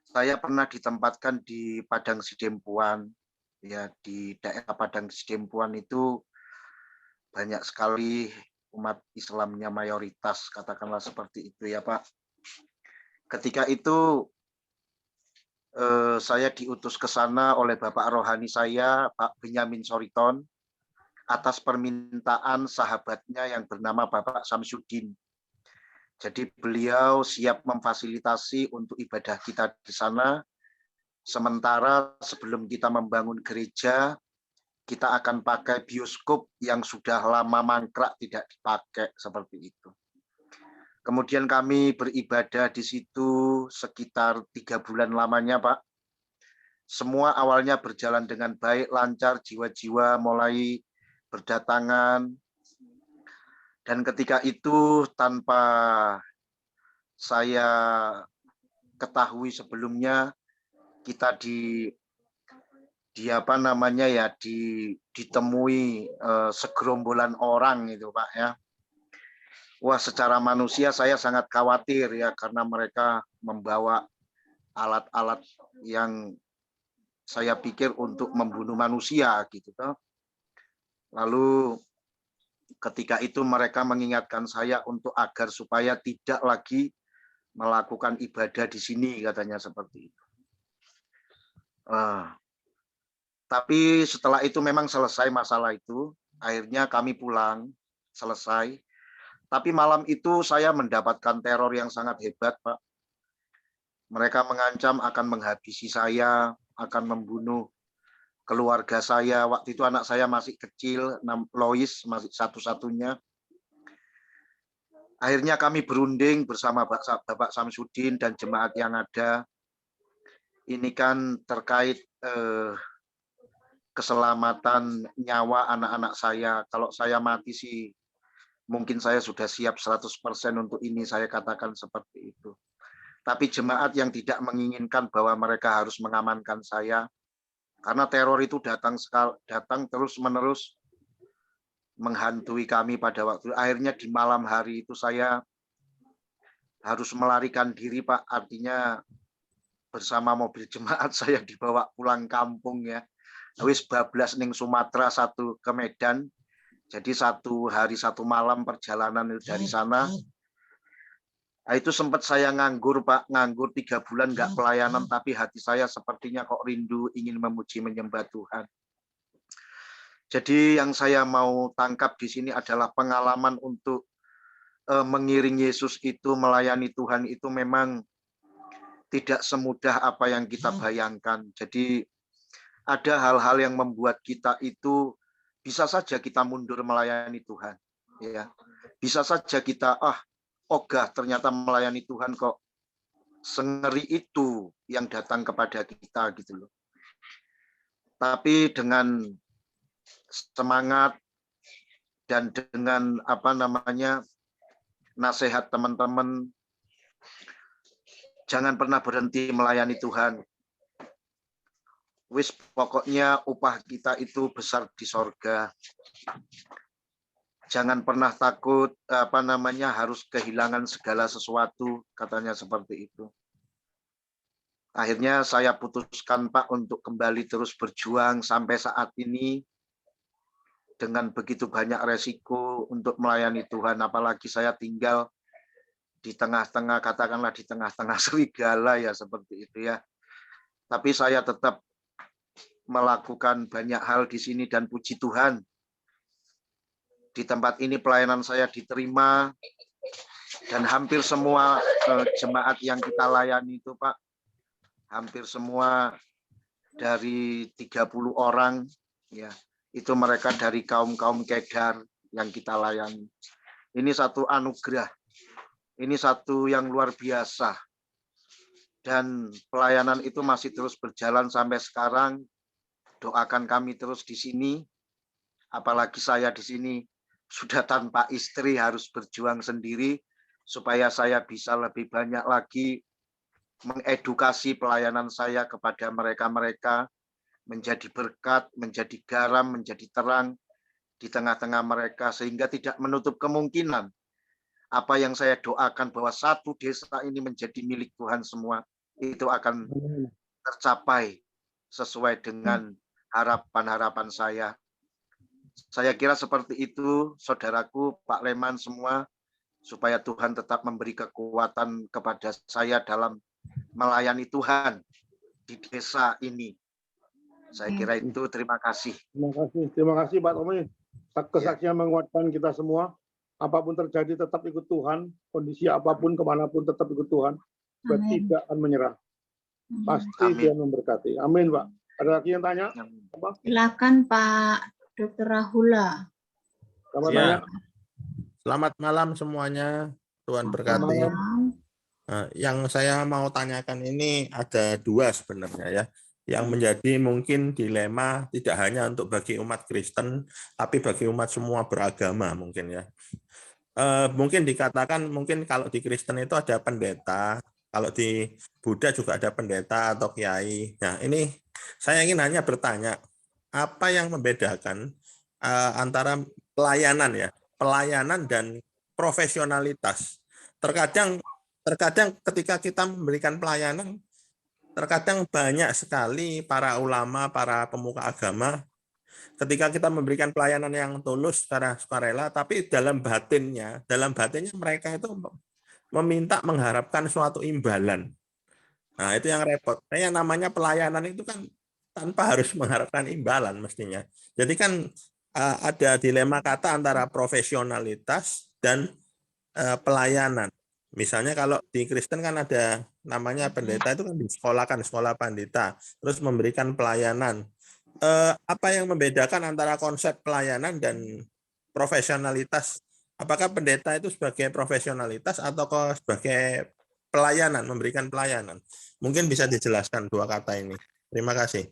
Speaker 4: saya pernah ditempatkan di Padang Sidempuan. Ya, di daerah Padang Sidempuan itu banyak sekali umat Islamnya mayoritas, katakanlah seperti itu ya Pak. Ketika itu saya diutus ke sana oleh Bapak Rohani saya, Pak Benyamin Soriton, atas permintaan sahabatnya yang bernama Bapak Samsudin. Jadi beliau siap memfasilitasi untuk ibadah kita di sana. Sementara sebelum kita membangun gereja, kita akan pakai bioskop yang sudah lama mangkrak tidak dipakai seperti itu. Kemudian kami beribadah di situ sekitar 3 bulan lamanya, Pak. Semua awalnya berjalan dengan baik, lancar, jiwa-jiwa mulai berdatangan. Dan ketika itu tanpa saya ketahui sebelumnya, kita ditemui segerombolan orang itu Pak ya. Wah, secara manusia saya sangat khawatir ya, karena mereka membawa alat-alat yang saya pikir untuk membunuh manusia gitu. Lalu ketika itu mereka mengingatkan saya untuk agar supaya tidak lagi melakukan ibadah di sini, katanya seperti itu. Tapi setelah itu memang selesai masalah itu, akhirnya kami pulang, selesai. Tapi malam itu saya mendapatkan teror yang sangat hebat, Pak. Mereka mengancam akan menghabisi saya, akan membunuh keluarga saya. Waktu itu anak saya masih kecil, Lois, masih satu-satunya. Akhirnya kami berunding bersama Bapak Samsudin dan jemaat yang ada. Ini kan terkait keselamatan nyawa anak-anak saya. Kalau saya mati sih, mungkin saya sudah siap 100% untuk ini, saya katakan seperti itu. Tapi jemaat yang tidak menginginkan bahwa mereka harus mengamankan saya, karena teror itu datang terus-menerus menghantui kami pada waktu. Akhirnya di malam hari itu saya harus melarikan diri, Pak. Artinya bersama mobil jemaat saya dibawa pulang kampung ya. Wis bablas ning Sumatera, satu ke Medan. Jadi 1 hari 1 malam perjalanan dari sana. Nah, itu sempat saya nganggur, Pak. Nganggur 3 bulan nggak pelayanan, tapi hati saya sepertinya kok rindu ingin memuji menyembah Tuhan. Jadi yang saya mau tangkap di sini adalah pengalaman untuk mengiring Yesus itu, melayani Tuhan itu memang tidak semudah apa yang kita bayangkan. Jadi ada hal-hal yang membuat kita itu bisa saja kita mundur melayani Tuhan. Ya, bisa saja kita ogah ternyata melayani Tuhan kok sengeri itu yang datang kepada kita gitu loh. Tapi dengan semangat dan dengan nasihat teman-teman, jangan pernah berhenti melayani Tuhan. Wis pokoknya upah kita itu besar di sorga. Jangan pernah takut harus kehilangan segala sesuatu, katanya seperti itu. Akhirnya saya putuskan Pak untuk kembali terus berjuang sampai saat ini dengan begitu banyak resiko untuk melayani Tuhan, apalagi saya tinggal di tengah-tengah, katakanlah di tengah-tengah serigala ya seperti itu ya. Tapi saya tetap melakukan banyak hal di sini dan puji Tuhan. Di tempat ini pelayanan saya diterima dan hampir semua jemaat yang kita layani itu Pak, hampir semua dari 30 orang ya, itu mereka dari kaum-kaum Kedar yang kita layani. Ini satu anugerah. Ini satu yang luar biasa. Dan pelayanan itu masih terus berjalan sampai sekarang. Doakan kami terus di sini. Apalagi saya di sini sudah tanpa istri, harus berjuang sendiri supaya saya bisa lebih banyak lagi mengedukasi pelayanan saya kepada mereka-mereka, menjadi berkat, menjadi garam, menjadi terang di tengah-tengah mereka, sehingga tidak menutup kemungkinan apa yang saya doakan bahwa satu desa ini menjadi milik Tuhan semua, itu akan tercapai sesuai dengan harapan-harapan saya. Saya kira seperti itu, saudaraku, Pak Leman semua, supaya Tuhan tetap memberi kekuatan kepada saya dalam melayani Tuhan di desa ini. Saya kira itu. Terima kasih.
Speaker 1: Terima kasih Pak Tommy. Kesaksian menguatkan kita semua. Apapun terjadi tetap ikut Tuhan. Kondisi apapun kemanapun tetap ikut Tuhan. Tidak akan menyerah. Pasti Dia memberkati. Amin Pak. Ada lagi yang tanya?
Speaker 2: Silakan Pak Dr. Rahula.
Speaker 5: Ya. Selamat malam semuanya. Tuhan berkati. Yang saya mau tanyakan ini ada dua sebenarnya ya. Yang menjadi mungkin dilema tidak hanya untuk bagi umat Kristen, tapi bagi umat semua beragama mungkin ya. Mungkin dikatakan mungkin kalau di Kristen itu ada pendeta, kalau di Buddha juga ada pendeta atau kiai. Nah ini saya ingin hanya bertanya, apa yang membedakan antara pelayanan dan profesionalitas? Terkadang ketika kita memberikan pelayanan, terkadang banyak sekali para ulama, para pemuka agama, ketika kita memberikan pelayanan yang tulus secara sukarela, tapi dalam batinnya mereka itu mengharapkan suatu imbalan. Nah, itu yang repot. Yang namanya pelayanan itu kan tanpa harus mengharapkan imbalan mestinya. Jadi kan ada dilema kata antara profesionalitas dan pelayanan. Misalnya kalau di Kristen kan ada namanya pendeta itu kan disekolahkan, sekolah pendeta, terus memberikan pelayanan. Apa yang membedakan antara konsep pelayanan dan profesionalitas? Apakah pendeta itu sebagai profesionalitas atau sebagai pelayanan, memberikan pelayanan? Mungkin bisa dijelaskan dua kata ini. Terima kasih.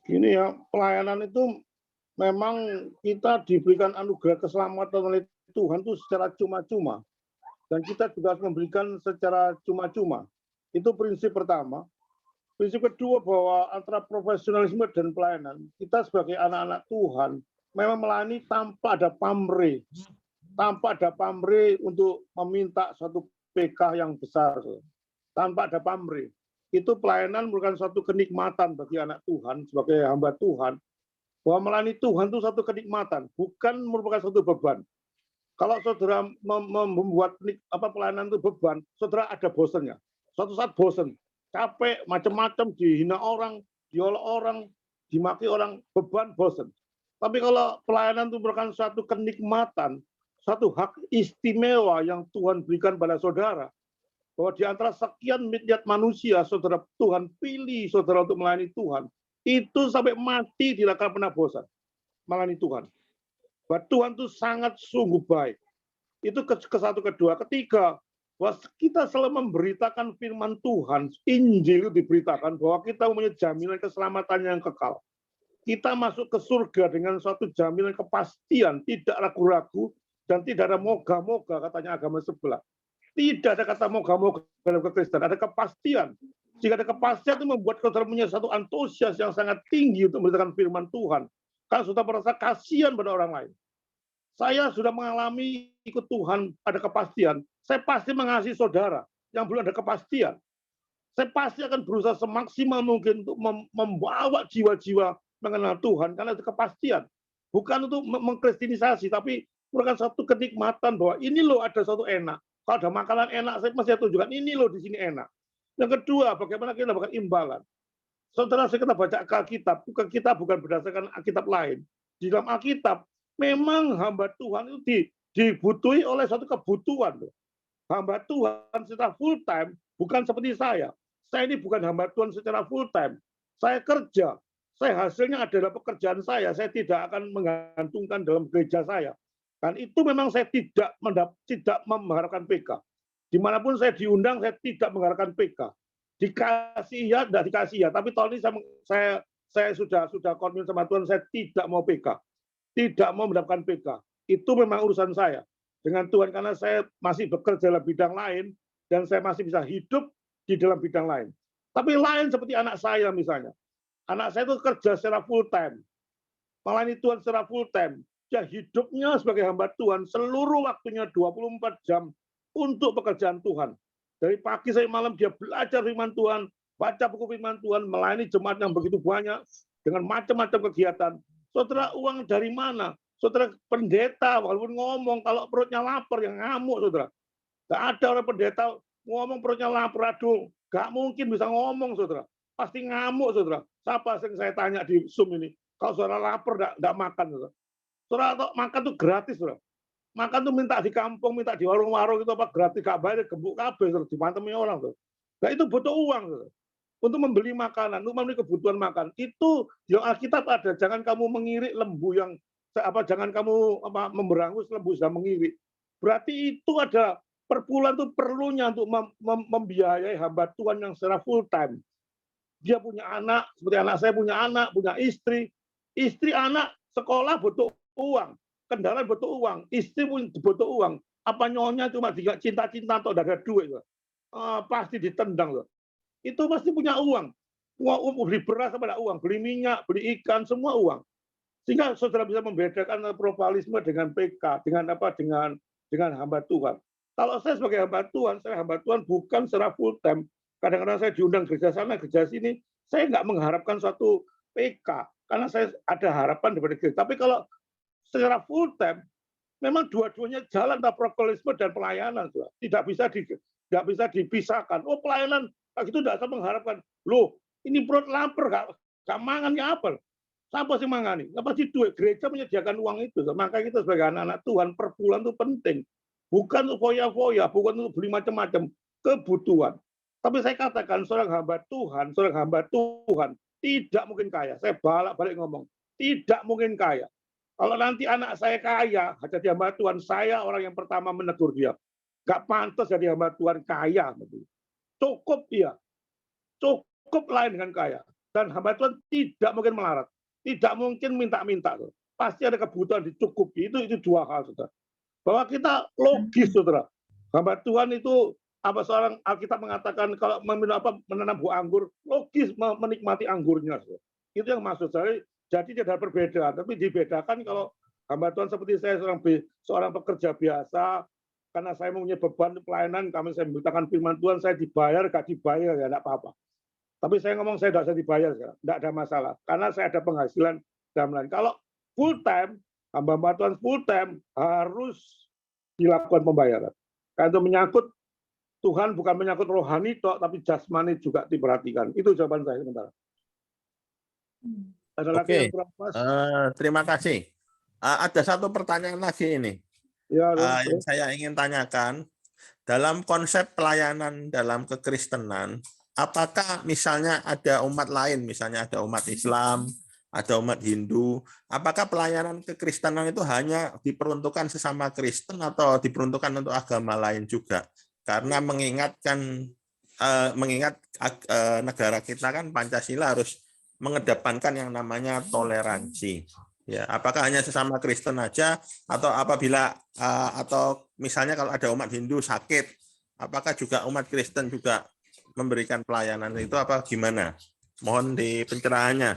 Speaker 1: Gini ya, pelayanan itu memang kita diberikan anugerah keselamatan oleh Tuhan itu secara cuma-cuma. Dan kita juga harus memberikan secara cuma-cuma. Itu prinsip pertama. Prinsip kedua bahwa antara profesionalisme dan pelayanan, kita sebagai anak-anak Tuhan memang melayani tanpa ada pamrih. Tanpa ada pamrih untuk meminta suatu PK yang besar. Tanpa ada pamrih. Itu pelayanan merupakan suatu kenikmatan bagi anak Tuhan, sebagai hamba Tuhan. Bahwa melayani Tuhan itu satu kenikmatan, bukan merupakan suatu beban. Kalau saudara membuat pelayanan itu beban, saudara ada bosannya. Suatu saat bosan, capek, macam-macam, dihina orang, diolok orang, dimaki orang, beban, bosan. Tapi kalau pelayanan itu merupakan suatu kenikmatan, satu hak istimewa yang Tuhan berikan pada saudara, bahwa di antara sekian miliar manusia, saudara Tuhan pilih saudara untuk melayani Tuhan, itu sampai mati tidak akan pernah bosan melayani Tuhan. Bahwa Tuhan itu sangat sungguh baik. Itu ke satu, kedua, ketiga, bahwa kita selalu memberitakan firman Tuhan, Injil itu diberitakan bahwa kita mempunyai jaminan keselamatan yang kekal. Kita masuk ke surga dengan suatu jaminan kepastian, tidak ragu-ragu dan tidak ada moga-moga katanya agama sebelah. Tidak ada kata moga-moga dalam kekristenan, ada kepastian. Jika ada kepastian itu membuat saudara punya satu antusias yang sangat tinggi untuk memberitakan firman Tuhan. Karena sudah merasa kasihan pada orang lain. Saya sudah mengalami ikut Tuhan, ada kepastian. Saya pasti mengasihi saudara yang belum ada kepastian. Saya pasti akan berusaha semaksimal mungkin untuk membawa jiwa-jiwa mengenal Tuhan, karena itu kepastian. Bukan untuk mengkristenisasi, tapi merupakan satu kenikmatan bahwa ini loh ada satu enak. Kalau ada makanan enak, saya masih tunjukkan ini loh di sini enak. Yang kedua, bagaimana kita mendapatkan imbalan. Saudara, kita baca Alkitab, kita bukan berdasarkan Alkitab lain. Di dalam Alkitab, memang hamba Tuhan itu dibutuhi oleh suatu kebutuhan. Hamba Tuhan secara full time, bukan seperti saya. Saya ini bukan hamba Tuhan secara full time. Saya kerja. Hasilnya adalah pekerjaan saya tidak akan menggantungkan dalam gereja saya. Dan itu memang saya tidak mengharapkan PK. Dimanapun saya diundang, saya tidak mengharapkan PK. Dikasih ya, tidak dikasih ya. Tapi tahun ini saya sudah komitmen sama Tuhan, saya tidak mau PK. Tidak mau mendapatkan PK. Itu memang urusan saya dengan Tuhan, karena saya masih bekerja dalam bidang lain, dan saya masih bisa hidup di dalam bidang lain. Tapi lain seperti anak saya misalnya. Anak saya itu kerja secara full time. Melayani Tuhan secara full time. Dia hidupnya sebagai hamba Tuhan, seluruh waktunya 24 jam untuk pekerjaan Tuhan. Dari pagi sampai malam dia belajar firman Tuhan, baca buku firman Tuhan, melayani jemaat yang begitu banyak, dengan macam-macam kegiatan. Saudara, uang dari mana? Saudara, pendeta walaupun ngomong kalau perutnya lapar, yang ngamuk, saudara. Nggak ada orang pendeta ngomong perutnya lapar, aduh, nggak mungkin bisa ngomong, saudara. Pasti ngamuk, saudara. Siapa yang saya tanya di Zoom ini? Kalau saudara lapar, nggak makan, saudara. Saudara, makan tuh gratis, saudara. Makan tuh minta di kampung, minta di warung-warung itu apa gratis, gak bayar, gembuk kabeh, dimantemi orang tuh. Nah itu butuh uang tuh. Untuk membeli makanan, untuk memenuhi kebutuhan makan. Itu yang Alkitab ada, jangan kamu mengirik lembu yang jangan kamu memberangus lembu sudah mengirik. Berarti itu ada per bulan tuh perlunya untuk membiayai hamba Tuhan yang secara full time. Dia punya anak, seperti anak saya punya anak, punya istri, anak, sekolah butuh uang. Kendaraan butuh uang, istri pun butuh uang. Apa nyonya cuma cinta-cinta atau ada duit, pasti ditendang loh. Itu pasti punya uang. Beli beras ada uang, beli minyak, beli ikan, semua uang. Sehingga saudara bisa membedakan pluralisme dengan PK, dengan hamba Tuhan. Kalau saya sebagai hamba Tuhan bukan secara full time. Kadang-kadang saya diundang gereja sana, gereja sini, saya nggak mengharapkan suatu PK, karena saya ada harapan daripada gereja. Tapi kalau secara full time, memang dua-duanya jalan antara pluralisme dan pelayanan, tidak bisa dipisahkan. Oh pelayanan, itu tidak saya mengharapkan. Loh, ini perut lapar, gak mangannya apa? Siapa sih mangani? Nggak pasti duit. Gereja menyediakan uang itu. Maka kita sebagai anak-anak Tuhan, per bulan itu penting. Bukan untuk foya-foya, bukan untuk beli macam-macam kebutuhan. Tapi saya katakan seorang hamba Tuhan tidak mungkin kaya. Saya balik ngomong, tidak mungkin kaya. Kalau nanti anak saya kaya, jadi hamba Tuhan, saya orang yang pertama menegur dia. Gak pantas jadi hamba Tuhan kaya. Cukup dia. Cukup lain dengan kaya. Dan hamba Tuhan tidak mungkin melarat. Tidak mungkin minta-minta. Pasti ada kebutuhan dicukupi. Itu dua hal, saudara. Bahwa kita logis, saudara. Hamba Tuhan itu, seorang Alkitab mengatakan, kalau menanam buah anggur, logis menikmati anggurnya. Saudara. Itu yang maksud saya. Jadi tidak ada perbedaan, tapi dibedakan kalau hamba Tuhan seperti saya seorang pekerja biasa, karena saya mempunyai beban pelayanan, saya memberitakan firman Tuhan, saya dibayar, gak dibayar, ya tidak apa-apa. Tapi saya ngomong saya tidak usah dibayar, tidak ada masalah, karena saya ada penghasilan dalam lain. Kalau full time, hamba Tuhan full time harus dilakukan pembayaran. Karena itu menyangkut Tuhan, bukan menyangkut rohani, tapi jasmani juga diperhatikan. Itu jawaban saya sementara.
Speaker 5: Oke, terima kasih. Ada satu pertanyaan lagi ini yang saya ingin tanyakan. Dalam konsep pelayanan dalam kekristenan, apakah misalnya ada umat lain, misalnya ada umat Islam ada umat Hindu. Apakah pelayanan kekristenan itu hanya diperuntukkan sesama Kristen atau diperuntukkan untuk agama lain juga? Karena mengingat negara kita kan Pancasila harus mengedepankan yang namanya toleransi. Ya, apakah hanya sesama Kristen aja atau apabila atau misalnya kalau ada umat Hindu sakit, apakah juga umat Kristen juga memberikan pelayanan itu apa gimana? Mohon di pencerahannya.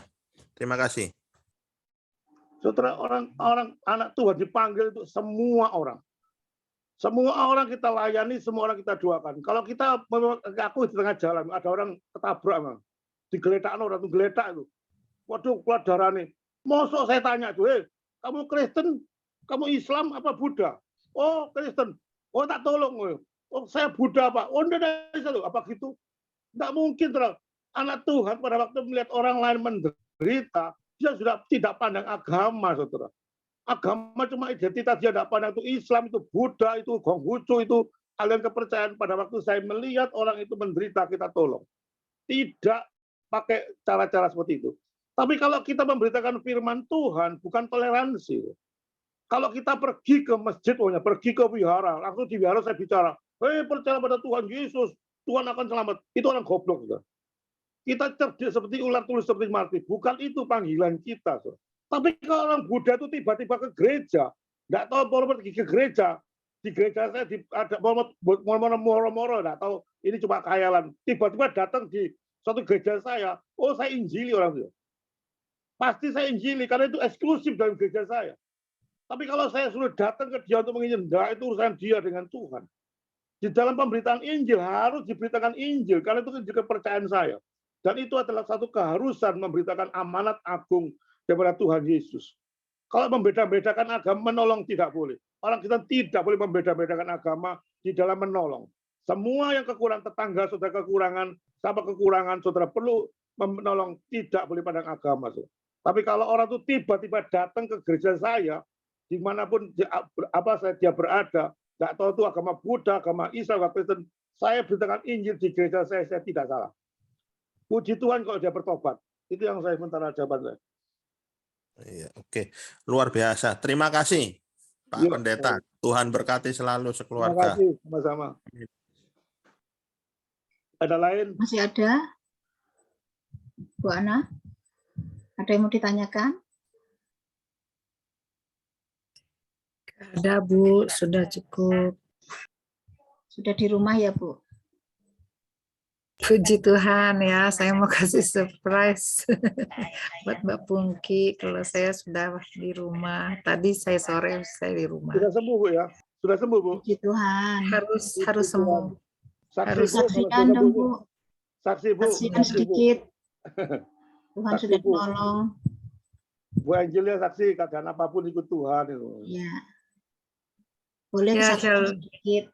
Speaker 5: Terima kasih.
Speaker 1: Saudara, orang anak Tuhan dipanggil itu semua orang. Semua orang kita layani, semua orang kita doakan. Kalau kita aku di tengah jalan, ada orang ketabrak, digeletak orang tuh geletak itu. Waduh, keluar darah nih. Mosok saya tanya tuh, kamu Kristen, kamu Islam apa Buddha? Oh Kristen. Oh tak tolong. Oh saya Buddha Pak. Oh enggak bisa tuh. Apa gitu? Enggak mungkin terus. Anak Tuhan pada waktu melihat orang lain menderita, dia sudah tidak pandang agama, saudara. Agama cuma identitas, dia tidak pandang itu Islam, itu Buddha, itu Konghucu, itu aliran kepercayaan. Pada waktu saya melihat orang itu menderita, kita tolong. Tidak pakai cara-cara seperti itu. Tapi kalau kita memberitakan firman Tuhan, bukan toleransi. Kalau kita pergi ke masjid, pergi ke wihara, langsung di wihara saya bicara, percaya pada Tuhan Yesus, Tuhan akan selamat. Itu orang goblok. Saudara. Kita cerdik seperti ular, tulus seperti mati. Bukan itu panggilan kita. Saudara. Tapi kalau orang Buddha itu tiba-tiba ke gereja, nggak tahu pergi ke gereja, di gereja saya ada moro-moro, nggak tahu ini cuma khayalan. Tiba-tiba datang di suatu gereja saya, oh saya injili orang itu. Pasti saya injili karena itu eksklusif dalam gereja saya. Tapi kalau saya sudah datang ke dia untuk menginjil, enggak, itu urusan dia dengan Tuhan. Di dalam pemberitaan Injil harus diberitakan Injil karena itu kepercayaan saya. Dan itu adalah satu keharusan memberitakan amanat agung daripada Tuhan Yesus. Kalau membeda-bedakan agama, menolong tidak boleh. Orang kita tidak boleh membeda-bedakan agama di dalam menolong. Semua yang kekurangan tetangga, saudara kekurangan, sama kekurangan, saudara perlu menolong, tidak boleh pandang agama. Saudara. Tapi kalau orang itu tiba-tiba datang ke gereja saya, dimanapun dia berada, nggak tahu itu agama Buddha, agama Islam, agama Kristen, saya beritakan Injil di gereja saya tidak salah. Puji Tuhan kalau dia bertobat. Itu yang saya sementara jawaban saya.
Speaker 5: Iya, oke. Luar biasa. Terima kasih, Pak Pendeta. Tuhan berkati selalu sekeluarga.
Speaker 1: Terima kasih, sama-sama. Ada lain?
Speaker 2: Masih ada? Bu Ana? Ada yang mau ditanyakan?
Speaker 6: Ada Bu, sudah cukup.
Speaker 2: Sudah di rumah ya Bu?
Speaker 6: Puji Tuhan ya, saya mau kasih surprise buat Mbak Pungki. Kalau saya sudah di rumah, tadi saya sore saya di rumah.
Speaker 1: Sudah sembuh Bu ya? Sudah sembuh Bu?
Speaker 2: Puji Tuhan.
Speaker 6: Harus sembuh.
Speaker 1: Saksi Bu,
Speaker 2: Saksikan dong Bu.
Speaker 1: Saksi Bu.
Speaker 2: Saksikan sedikit. Tuhan sudah menolong.
Speaker 1: Bu Angelia saksi, keadaan apapun ikut Tuhan.
Speaker 2: Ya. Boleh
Speaker 6: Ya,
Speaker 2: saksikan sedikit.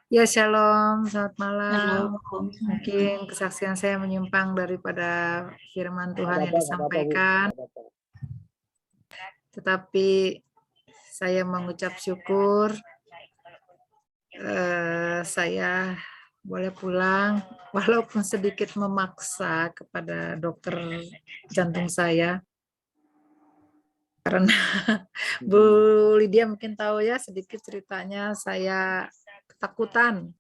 Speaker 6: Ya, shalom, selamat malam.
Speaker 2: Shalom.
Speaker 6: Mungkin kesaksian saya menyimpang daripada firman Tuhan yang disampaikan. Tetapi saya mengucap syukur saya boleh pulang walaupun sedikit memaksa kepada dokter jantung saya. Karena Bu Lydia mungkin tahu ya sedikit ceritanya, saya ketakutan.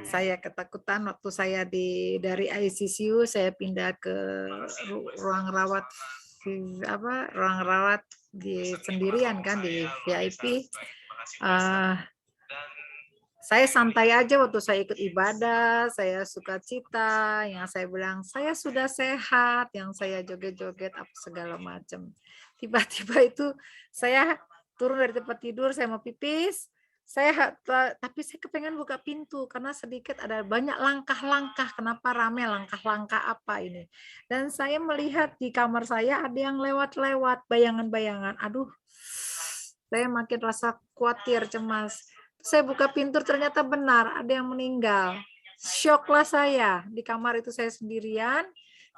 Speaker 6: Saya ketakutan waktu saya dari ICU saya pindah ke ruang rawat di sendirian kan di VIP. Saya santai aja waktu saya ikut ibadah, saya sukacita, yang saya bilang saya sudah sehat, yang saya joget-joget apa segala macam. Tiba-tiba itu saya turun dari tempat tidur, saya mau pipis, tapi saya kepengen buka pintu karena sedikit ada banyak langkah-langkah. Kenapa rame langkah-langkah apa ini? Dan saya melihat di kamar saya ada yang lewat-lewat, bayangan-bayangan. Aduh, saya makin rasa khawatir, cemas. Saya buka pintu ternyata benar ada yang meninggal. Syoklah saya. Di kamar itu saya sendirian.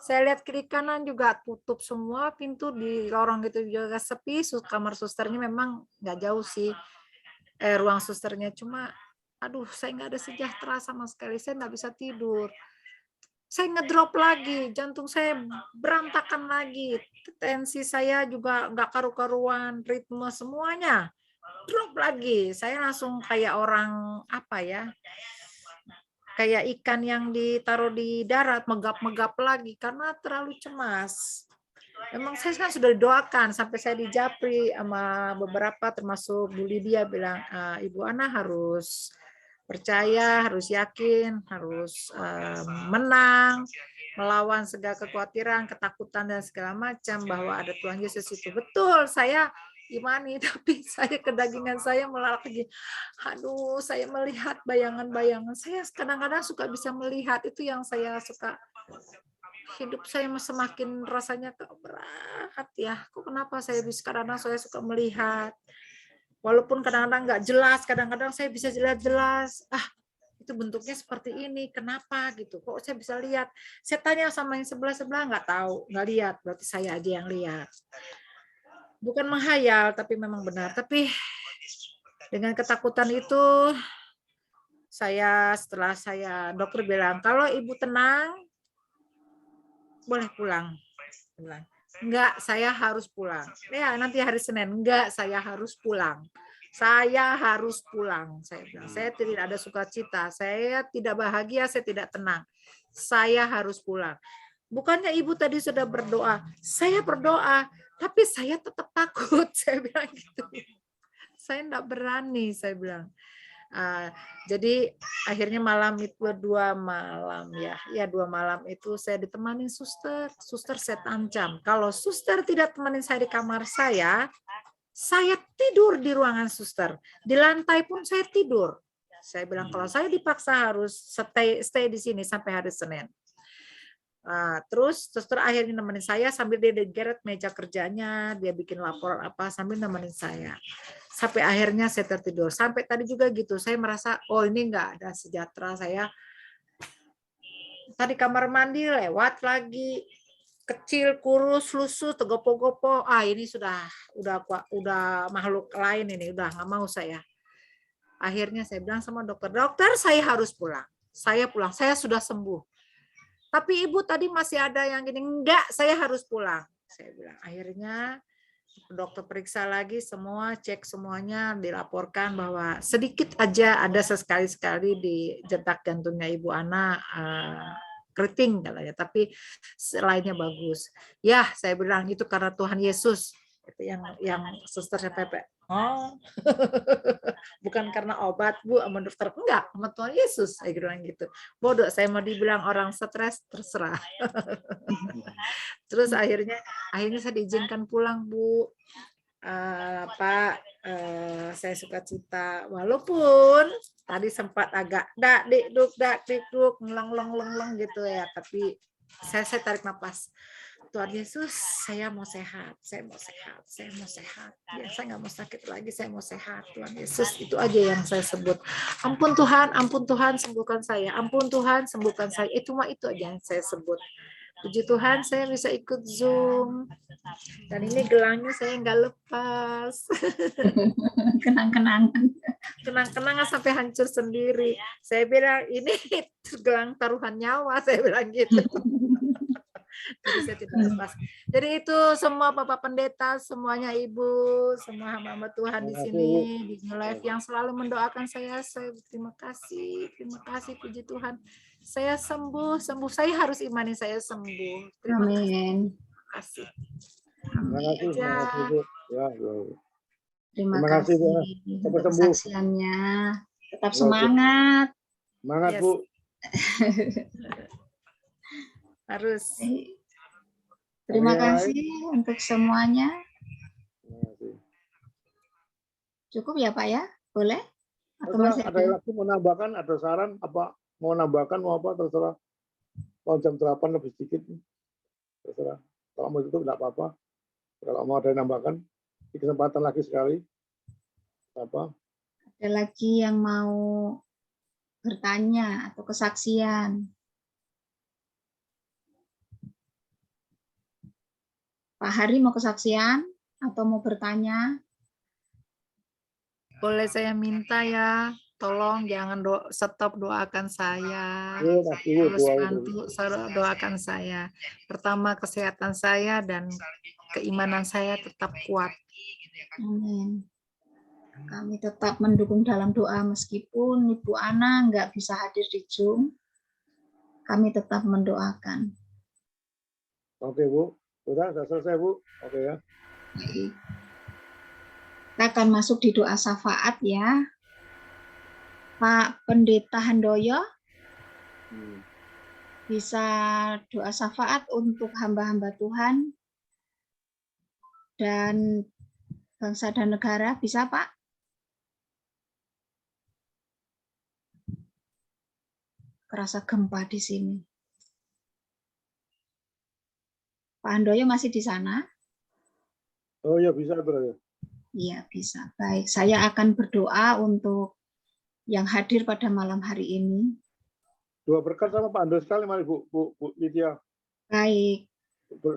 Speaker 6: Saya lihat kiri kanan juga tutup semua pintu, di lorong itu juga sepi. Kamar susternya memang nggak jauh sih. Ruang susternya cuma, aduh saya nggak ada sejahtera sama sekali. Saya nggak bisa tidur. saya ngedrop lagi, jantung saya berantakan lagi, tensi saya juga nggak karu-karuan, ritme semuanya drop lagi. Saya langsung kayak orang apa ya, kayak ikan yang ditaruh di darat, megap-megap lagi karena terlalu cemas. Memang saya kan sudah didoakan sampai saya di Japri sama beberapa termasuk Bu Lydia bilang, Ibu Ana harus percaya, harus yakin, harus menang, melawan segala kekhawatiran, ketakutan dan segala macam bahwa ada Tuhan Yesus itu. Betul, saya imani, tapi saya kedagingan saya malah lagi, aduh, saya melihat bayangan-bayangan. Saya kadang-kadang suka bisa melihat, itu yang saya suka. Hidup saya semakin rasanya kok berat ya. Kok kenapa saya bisa, kadang-kadang saya suka melihat. Walaupun kadang-kadang nggak jelas, kadang-kadang saya bisa jelas-jelas. Itu bentuknya seperti ini, kenapa gitu? Kok saya bisa lihat? Saya tanya sama yang sebelah-sebelah, nggak tahu, nggak lihat. Berarti saya aja yang lihat. Bukan menghayal, tapi memang benar. Tapi dengan ketakutan itu, setelah dokter bilang, kalau ibu tenang, boleh pulang. Enggak, saya harus pulang. Ya, nanti hari Senin. Enggak, saya harus pulang. Saya harus pulang. Saya bilang, saya tidak ada sukacita. Saya tidak bahagia, saya tidak tenang. Saya harus pulang. Bukannya ibu tadi sudah berdoa. Saya berdoa, tapi saya tetap takut. Saya bilang gitu. Saya enggak berani, saya bilang. Jadi akhirnya malam itu 2 malam ya 2 malam itu saya ditemani suster saya ancam kalau suster tidak temanin saya di kamar saya tidur di ruangan suster, di lantai pun saya tidur. Saya bilang kalau saya dipaksa harus stay di sini sampai hari Senin. Terus suster akhirnya nemenin saya sambil dia digeret meja kerjanya, dia bikin laporan apa sambil nemenin saya. Sampai akhirnya saya tertidur. Sampai tadi juga gitu, saya merasa, oh ini nggak ada sejahtera saya. Tadi kamar mandi lewat lagi, kecil, kurus, lusuh, tegopo-gopo. Ini udah makhluk lain ini, udah nggak mau saya. Akhirnya saya bilang sama dokter, saya harus pulang. Saya pulang, saya sudah sembuh. Tapi ibu tadi masih ada yang gini, enggak, saya harus pulang. Saya bilang, akhirnya dokter periksa lagi semua, cek semuanya, dilaporkan bahwa sedikit aja ada sekali-sekali di detak jantungnya Ibu Ana keriting katanya, tapi lainnya bagus. Ya, saya bilang itu karena Tuhan Yesus. Itu yang suster sampai bukan karena obat Bu sama dokter, enggak, sama Tuhan Yesus saya bilang gitu. Bodoh saya mau dibilang orang stres, terserah. Terus akhirnya saya diizinkan pulang Bu. Pak, saya sukacita walaupun tadi sempat agak dak dikduk ngeleng gitu ya, tapi saya tarik nafas. Tuhan Yesus, saya mau sehat. Ya, saya nggak mau sakit lagi, saya mau sehat. Tuhan Yesus, itu aja yang saya sebut. Ampun Tuhan, sembuhkan saya. Ampun Tuhan, sembuhkan saya. Itu aja yang saya sebut. Puji Tuhan, saya bisa ikut Zoom. Dan ini gelangnya saya nggak lepas. Kenang-kenangan sampai hancur sendiri. Saya bilang, ini gelang taruhan nyawa, saya bilang gitu. Jadi saya tidak lepas. Jadi itu semua Bapak Pendeta, semuanya Ibu, semua hamba Tuhan di sini di New Life yang selalu mendoakan saya terima kasih, puji Tuhan. Saya sembuh, saya harus imani saya sembuh. Terima kasih.
Speaker 1: Terima kasih.
Speaker 2: Terima kasih untuk kesaksiannya. Tetap semangat.
Speaker 1: Semangat Bu.
Speaker 6: Harus.
Speaker 2: Terima kasih untuk semuanya. Cukup ya Pak ya? Boleh? Atau masih
Speaker 1: ada lagi mau nambahkan, ada saran apa? Mau nambahkan mau apa terserah. Kalau jam 8 lebih sedikit terserah. Kalau mau itu tidak apa-apa. Kalau mau ada yang nambahkan, di kesempatan lagi sekali. Apa?
Speaker 2: Ada lagi yang mau bertanya atau kesaksian? Pak Hari mau kesaksian atau mau bertanya?
Speaker 6: Boleh saya minta ya, tolong jangan stop doakan saya.
Speaker 1: Oh, pasti Bu,
Speaker 6: Terus
Speaker 1: doa itu.
Speaker 6: bantu doakan saya. Pertama kesehatan saya dan keimanan saya tetap kuat.
Speaker 2: Amin. Kami tetap mendukung dalam doa meskipun Ibu Ana nggak bisa hadir di Zoom. Kami tetap mendoakan.
Speaker 1: Oke Bu, sudah selesai Bu. Oke ya.
Speaker 2: Baik. Kita akan masuk di doa syafaat ya. Pak Pendeta Handoyo bisa doa syafaat untuk hamba-hamba Tuhan dan bangsa dan negara, bisa Pak? Kerasa gempa di sini. Pak Handoyo masih di sana?
Speaker 1: Oh ya bisa Bro ya.
Speaker 2: Iya bisa. Baik, saya akan berdoa untuk yang hadir pada malam hari ini.
Speaker 1: Dua berkat sama Pak Ando sekali mari Bu Lydia.
Speaker 2: Baik,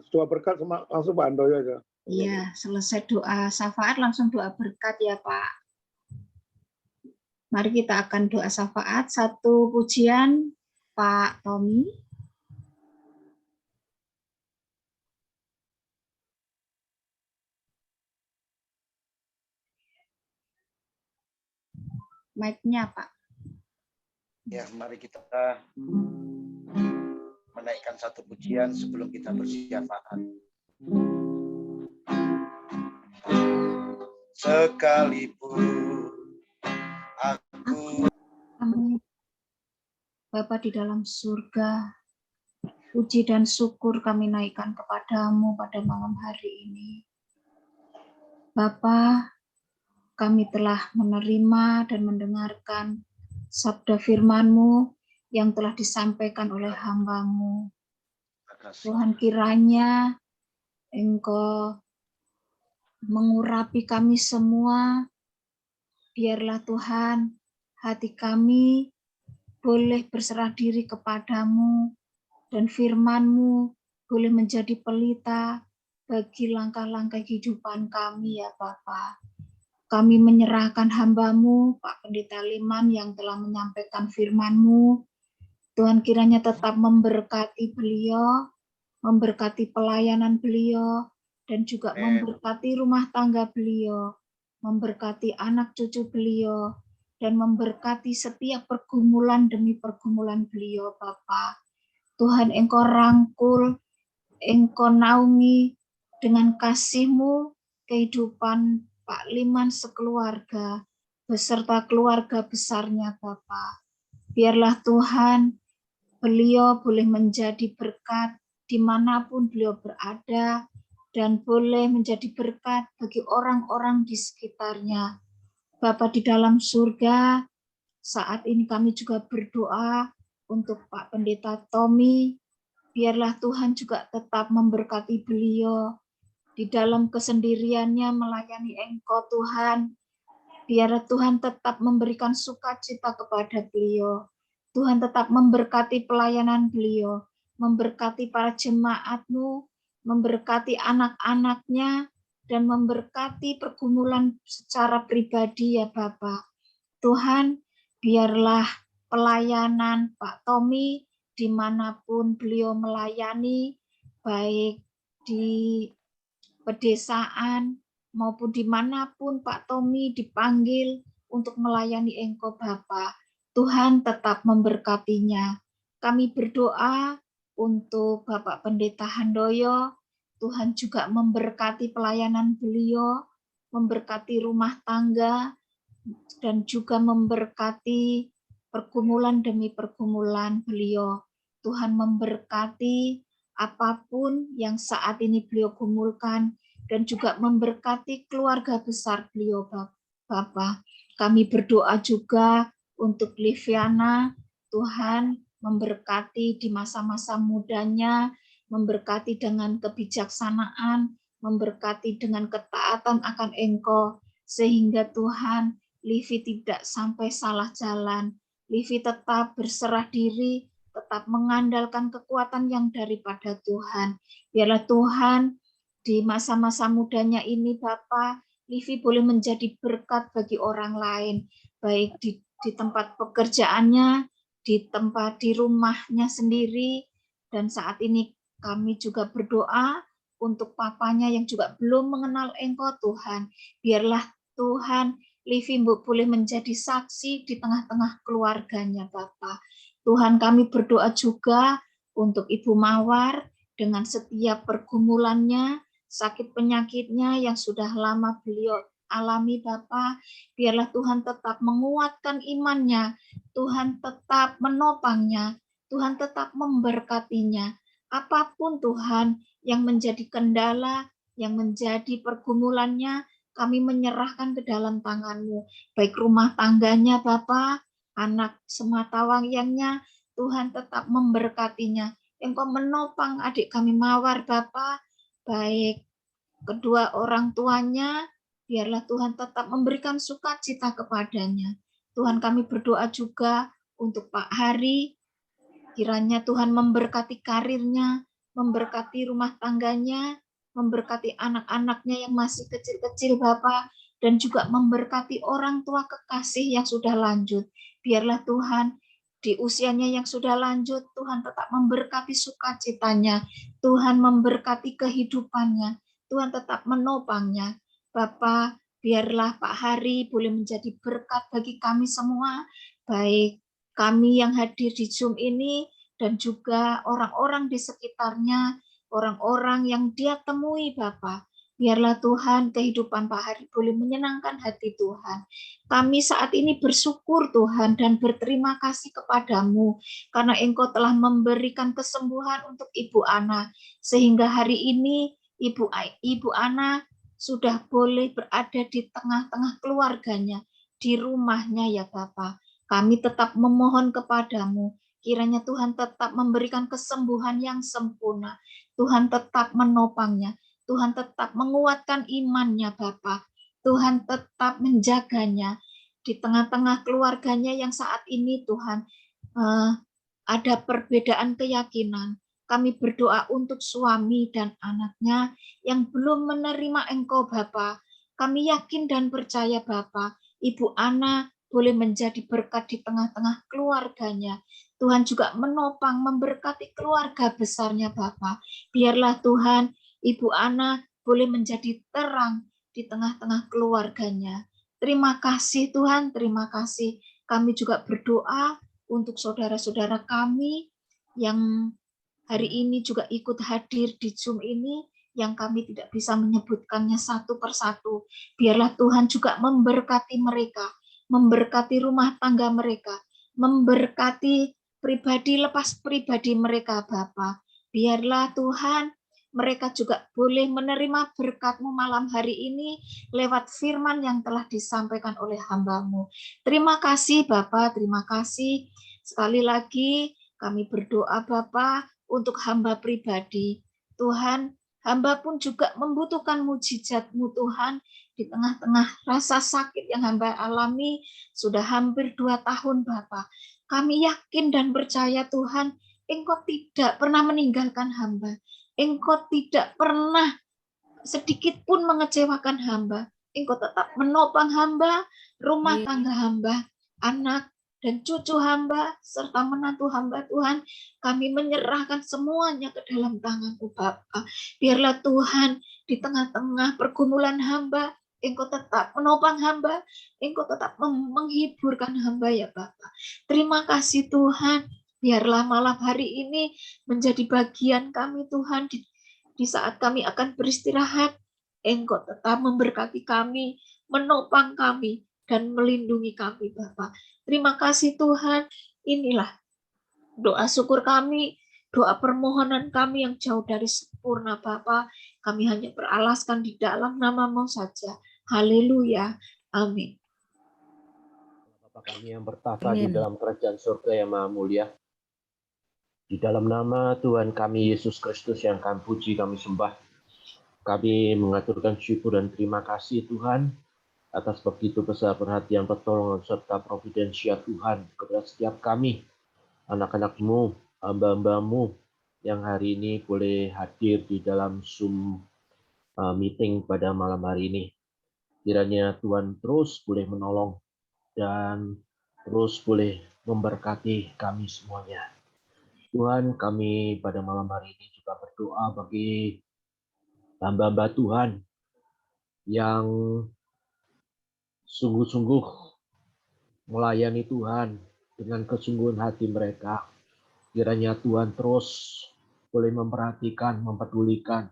Speaker 1: Dua berkat sama langsung Pak Ando aja.
Speaker 2: iya selesai doa syafaat langsung doa berkat ya Pak. Mari kita akan doa syafaat. Satu pujian Pak Tommy. Mic-nya Pak.
Speaker 4: Ya, mari kita menaikkan satu pujian sebelum kita bersyafaat. Sekalipun aku
Speaker 2: Amin. Bapa di dalam surga, puji dan syukur kami naikkan kepadamu pada malam hari ini. Bapa, kami telah menerima dan mendengarkan sabda firman-Mu yang telah disampaikan oleh hamba-Mu. Tuhan, kiranya Engkau mengurapi kami semua. Biarlah Tuhan, hati kami boleh berserah diri kepadamu dan firman-Mu boleh menjadi pelita bagi langkah-langkah kehidupan kami ya Bapa. Kami menyerahkan hamba-Mu, Pak Pendeta Liman yang telah menyampaikan firman-Mu. Tuhan kiranya tetap memberkati beliau, memberkati pelayanan beliau, dan juga memberkati rumah tangga beliau, memberkati anak cucu beliau, dan memberkati setiap pergumulan demi pergumulan beliau, Bapa. Tuhan, Engkau rangkul, Engkau naungi dengan kasih-Mu kehidupan Pak Liman sekeluarga, beserta keluarga besarnya, Bapa. Biarlah Tuhan, beliau boleh menjadi berkat dimanapun beliau berada, dan boleh menjadi berkat bagi orang-orang di sekitarnya. Bapa di dalam surga, saat ini kami juga berdoa untuk Pak Pendeta Tommy. Biarlah Tuhan juga tetap memberkati beliau di dalam kesendiriannya melayani Engkau Tuhan. Biarlah Tuhan tetap memberikan sukacita kepada beliau. Tuhan tetap memberkati pelayanan beliau, memberkati para jemaat-Mu, memberkati anak-anaknya, dan memberkati pergumulan secara pribadi ya Bapa. Tuhan, biarlah pelayanan Pak Tommy dimanapun beliau melayani, baik di pedesaan maupun dimanapun Pak Tommy dipanggil untuk melayani Engkau Bapa, Tuhan tetap memberkatinya. Kami berdoa untuk Bapak Pendeta Handoyo, Tuhan juga memberkati pelayanan beliau, memberkati rumah tangga, dan juga memberkati pergumulan demi pergumulan beliau. Tuhan memberkati apapun yang saat ini beliau gumulkan, dan juga memberkati keluarga besar beliau, Bapak. Kami berdoa juga untuk Liviana, Tuhan memberkati di masa-masa mudanya, memberkati dengan kebijaksanaan, memberkati dengan ketaatan akan Engkau, sehingga Tuhan, Livi tidak sampai salah jalan. Livi tetap berserah diri, tetap mengandalkan kekuatan yang daripada Tuhan. Biarlah Tuhan di masa-masa mudanya ini Bapa, Livi boleh menjadi berkat bagi orang lain, baik di di tempat pekerjaannya, di rumahnya sendiri, dan saat ini kami juga berdoa untuk papanya yang juga belum mengenal Engkau Tuhan. Biarlah Tuhan, Livi boleh menjadi saksi di tengah-tengah keluarganya Bapa. Tuhan, kami berdoa juga untuk Ibu Mawar dengan setiap pergumulannya, sakit penyakitnya yang sudah lama beliau alami Bapa. Biarlah Tuhan tetap menguatkan imannya, Tuhan tetap menopangnya, Tuhan tetap memberkatinya. Apapun Tuhan yang menjadi kendala, yang menjadi pergumulannya, kami menyerahkan ke dalam tangan-Mu. Baik rumah tangganya Bapa, anak sematawayangnya, Tuhan tetap memberkatinya. Engkau menopang adik kami Mawar Bapa, baik kedua orang tuanya, biarlah Tuhan tetap memberikan sukacita kepadanya. Tuhan, kami berdoa juga untuk Pak Hari, kiranya Tuhan memberkati karirnya, memberkati rumah tangganya, memberkati anak-anaknya yang masih kecil-kecil Bapak, dan juga memberkati orang tua kekasih yang sudah lanjut. Biarlah Tuhan, di usianya yang sudah lanjut, Tuhan tetap memberkati sukacitanya, Tuhan memberkati kehidupannya, Tuhan tetap menopangnya. Bapak, biarlah Pak Hari boleh menjadi berkat bagi kami semua, baik kami yang hadir di Zoom ini, dan juga orang-orang di sekitarnya, orang-orang yang dia temui Bapak. Biarlah Tuhan kehidupan Pak Hari boleh menyenangkan hati Tuhan. Kami saat ini bersyukur Tuhan dan berterima kasih kepadamu karena Engkau telah memberikan kesembuhan untuk Ibu Ana. Sehingga hari ini Ibu Ana sudah boleh berada di tengah-tengah keluarganya, di rumahnya ya Bapak. Kami tetap memohon kepadamu, kiranya Tuhan tetap memberikan kesembuhan yang sempurna. Tuhan tetap menopangnya. Tuhan tetap menguatkan imannya Bapak. Tuhan tetap menjaganya di tengah-tengah keluarganya yang saat ini Tuhan ada perbedaan keyakinan. Kami berdoa untuk suami dan anaknya yang belum menerima Engkau Bapa. Kami yakin dan percaya Bapa, Ibu Ana boleh menjadi berkat di tengah-tengah keluarganya. Tuhan juga menopang, memberkati keluarga besarnya Bapa. Biarlah Tuhan, Ibu Ana boleh menjadi terang di tengah-tengah keluarganya. Terima kasih Tuhan, terima kasih. Kami juga berdoa untuk saudara-saudara kami yang hari ini juga ikut hadir di Zoom ini, yang kami tidak bisa menyebutkannya satu persatu. Biarlah Tuhan juga memberkati mereka, memberkati rumah tangga mereka, memberkati pribadi lepas pribadi mereka Bapa. Biarlah Tuhan mereka juga boleh menerima berkat-Mu malam hari ini lewat firman yang telah disampaikan oleh hamba-Mu. Terima kasih Bapa, terima kasih. Sekali lagi kami berdoa Bapa untuk hamba pribadi. Tuhan, hamba pun juga membutuhkan mujizat-Mu Tuhan di tengah-tengah rasa sakit yang hamba alami sudah hampir 2 tahun Bapa. Kami yakin dan percaya Tuhan, Engkau tidak pernah meninggalkan hamba. Engkau tidak pernah sedikit pun mengecewakan hamba. Engkau tetap menopang hamba, rumah tangga hamba, anak dan cucu hamba, serta menantu hamba Tuhan. Kami menyerahkan semuanya ke dalam tangan-Mu Bapa. Biarlah Tuhan di tengah-tengah pergumulan hamba, Engkau tetap menopang hamba, Engkau tetap menghiburkan hamba ya Bapa. Terima kasih Tuhan. Biarlah malam hari ini menjadi bagian kami Tuhan di saat kami akan beristirahat. Engkau tetap memberkati kami, menopang kami, dan melindungi kami Bapa. Terima kasih Tuhan. Inilah doa syukur kami, doa permohonan kami yang jauh dari sempurna Bapa. Kami hanya beralaskan di dalam nama-Mu saja. Haleluya. Amin.
Speaker 7: Bapa kami yang bertata di dalam kerajaan surga yang maha mulia. Di dalam nama Tuhan kami Yesus Kristus yang kami puji, kami sembah. Kami mengaturkan syukur dan terima kasih Tuhan atas begitu besar perhatian, pertolongan, serta providensia Tuhan kepada setiap kami, anak-anak-Mu, hamba-hamba-Mu yang hari ini boleh hadir di dalam Zoom meeting pada malam hari ini. Kiranya Tuhan terus boleh menolong dan terus boleh memberkati kami semuanya. Tuhan, kami pada malam hari ini juga berdoa bagi hamba-hamba Tuhan yang sungguh-sungguh melayani Tuhan dengan kesungguhan hati mereka. Kiranya Tuhan terus boleh memperhatikan, mempedulikan,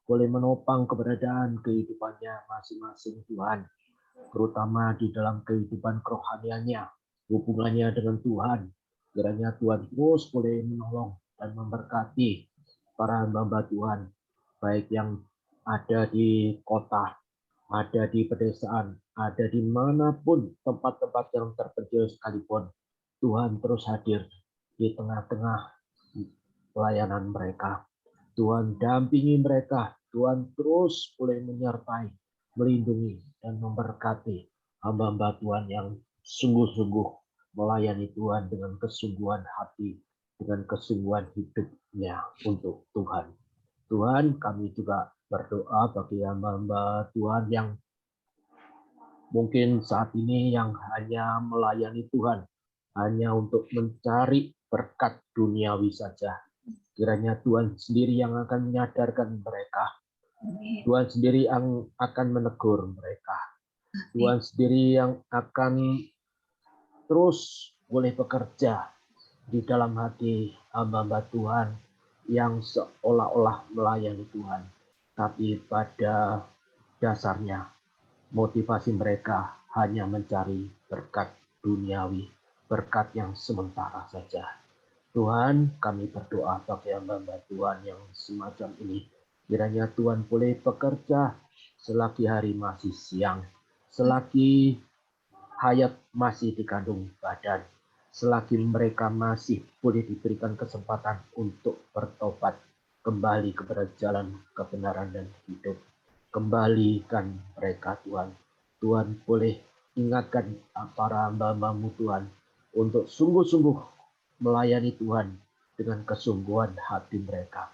Speaker 7: boleh menopang keberadaan kehidupannya masing-masing Tuhan, terutama di dalam kehidupan kerohaniannya, hubungannya dengan Tuhan. Kiranya Tuhan terus boleh menolong dan memberkati para hamba-hamba Tuhan, baik yang ada di kota, ada di pedesaan, ada di manapun tempat-tempat yang terpencil sekalipun. Tuhan terus hadir di tengah-tengah pelayanan mereka. Tuhan dampingi mereka. Tuhan terus boleh menyertai, melindungi, dan memberkati hamba-hamba Tuhan yang sungguh-sungguh melayani Tuhan dengan kesungguhan hati, dengan kesungguhan hidupnya untuk Tuhan. Tuhan, kami juga berdoa bagi hamba-hamba Tuhan yang mungkin saat ini yang hanya melayani Tuhan, hanya untuk mencari berkat duniawi saja. Kiranya Tuhan sendiri yang akan menyadarkan mereka. Tuhan sendiri yang akan menegur mereka. Tuhan sendiri yang akan terus boleh bekerja di dalam hati hamba-hamba Tuhan yang seolah-olah melayani Tuhan. Tapi pada dasarnya motivasi mereka hanya mencari berkat duniawi, berkat yang sementara saja. Tuhan, kami berdoa bagi hamba-hamba Tuhan yang semacam ini. Kiranya Tuhan boleh bekerja selagi hari masih siang, selagi hayat masih dikandung badan, selagi mereka masih boleh diberikan kesempatan untuk bertobat, kembali kepada jalan kebenaran dan hidup. Kembalikan mereka Tuhan. Tuhan boleh ingatkan para hamba-hamba-Mu Tuhan untuk sungguh-sungguh melayani Tuhan dengan kesungguhan hati mereka.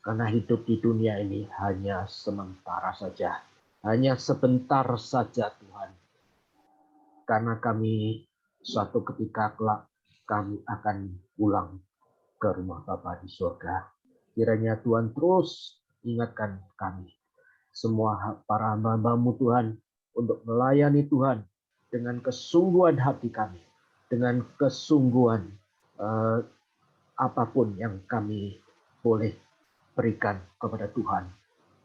Speaker 7: Karena hidup di dunia ini hanya sementara saja. Hanya sebentar saja Tuhan. Karena kami suatu ketika kelak kami akan pulang ke rumah Bapa di surga. Kiranya Tuhan terus ingatkan kami. Semua para hamba-hamba-Mu Tuhan untuk melayani Tuhan dengan kesungguhan hati kami. Dengan kesungguhan apapun yang kami boleh berikan kepada Tuhan,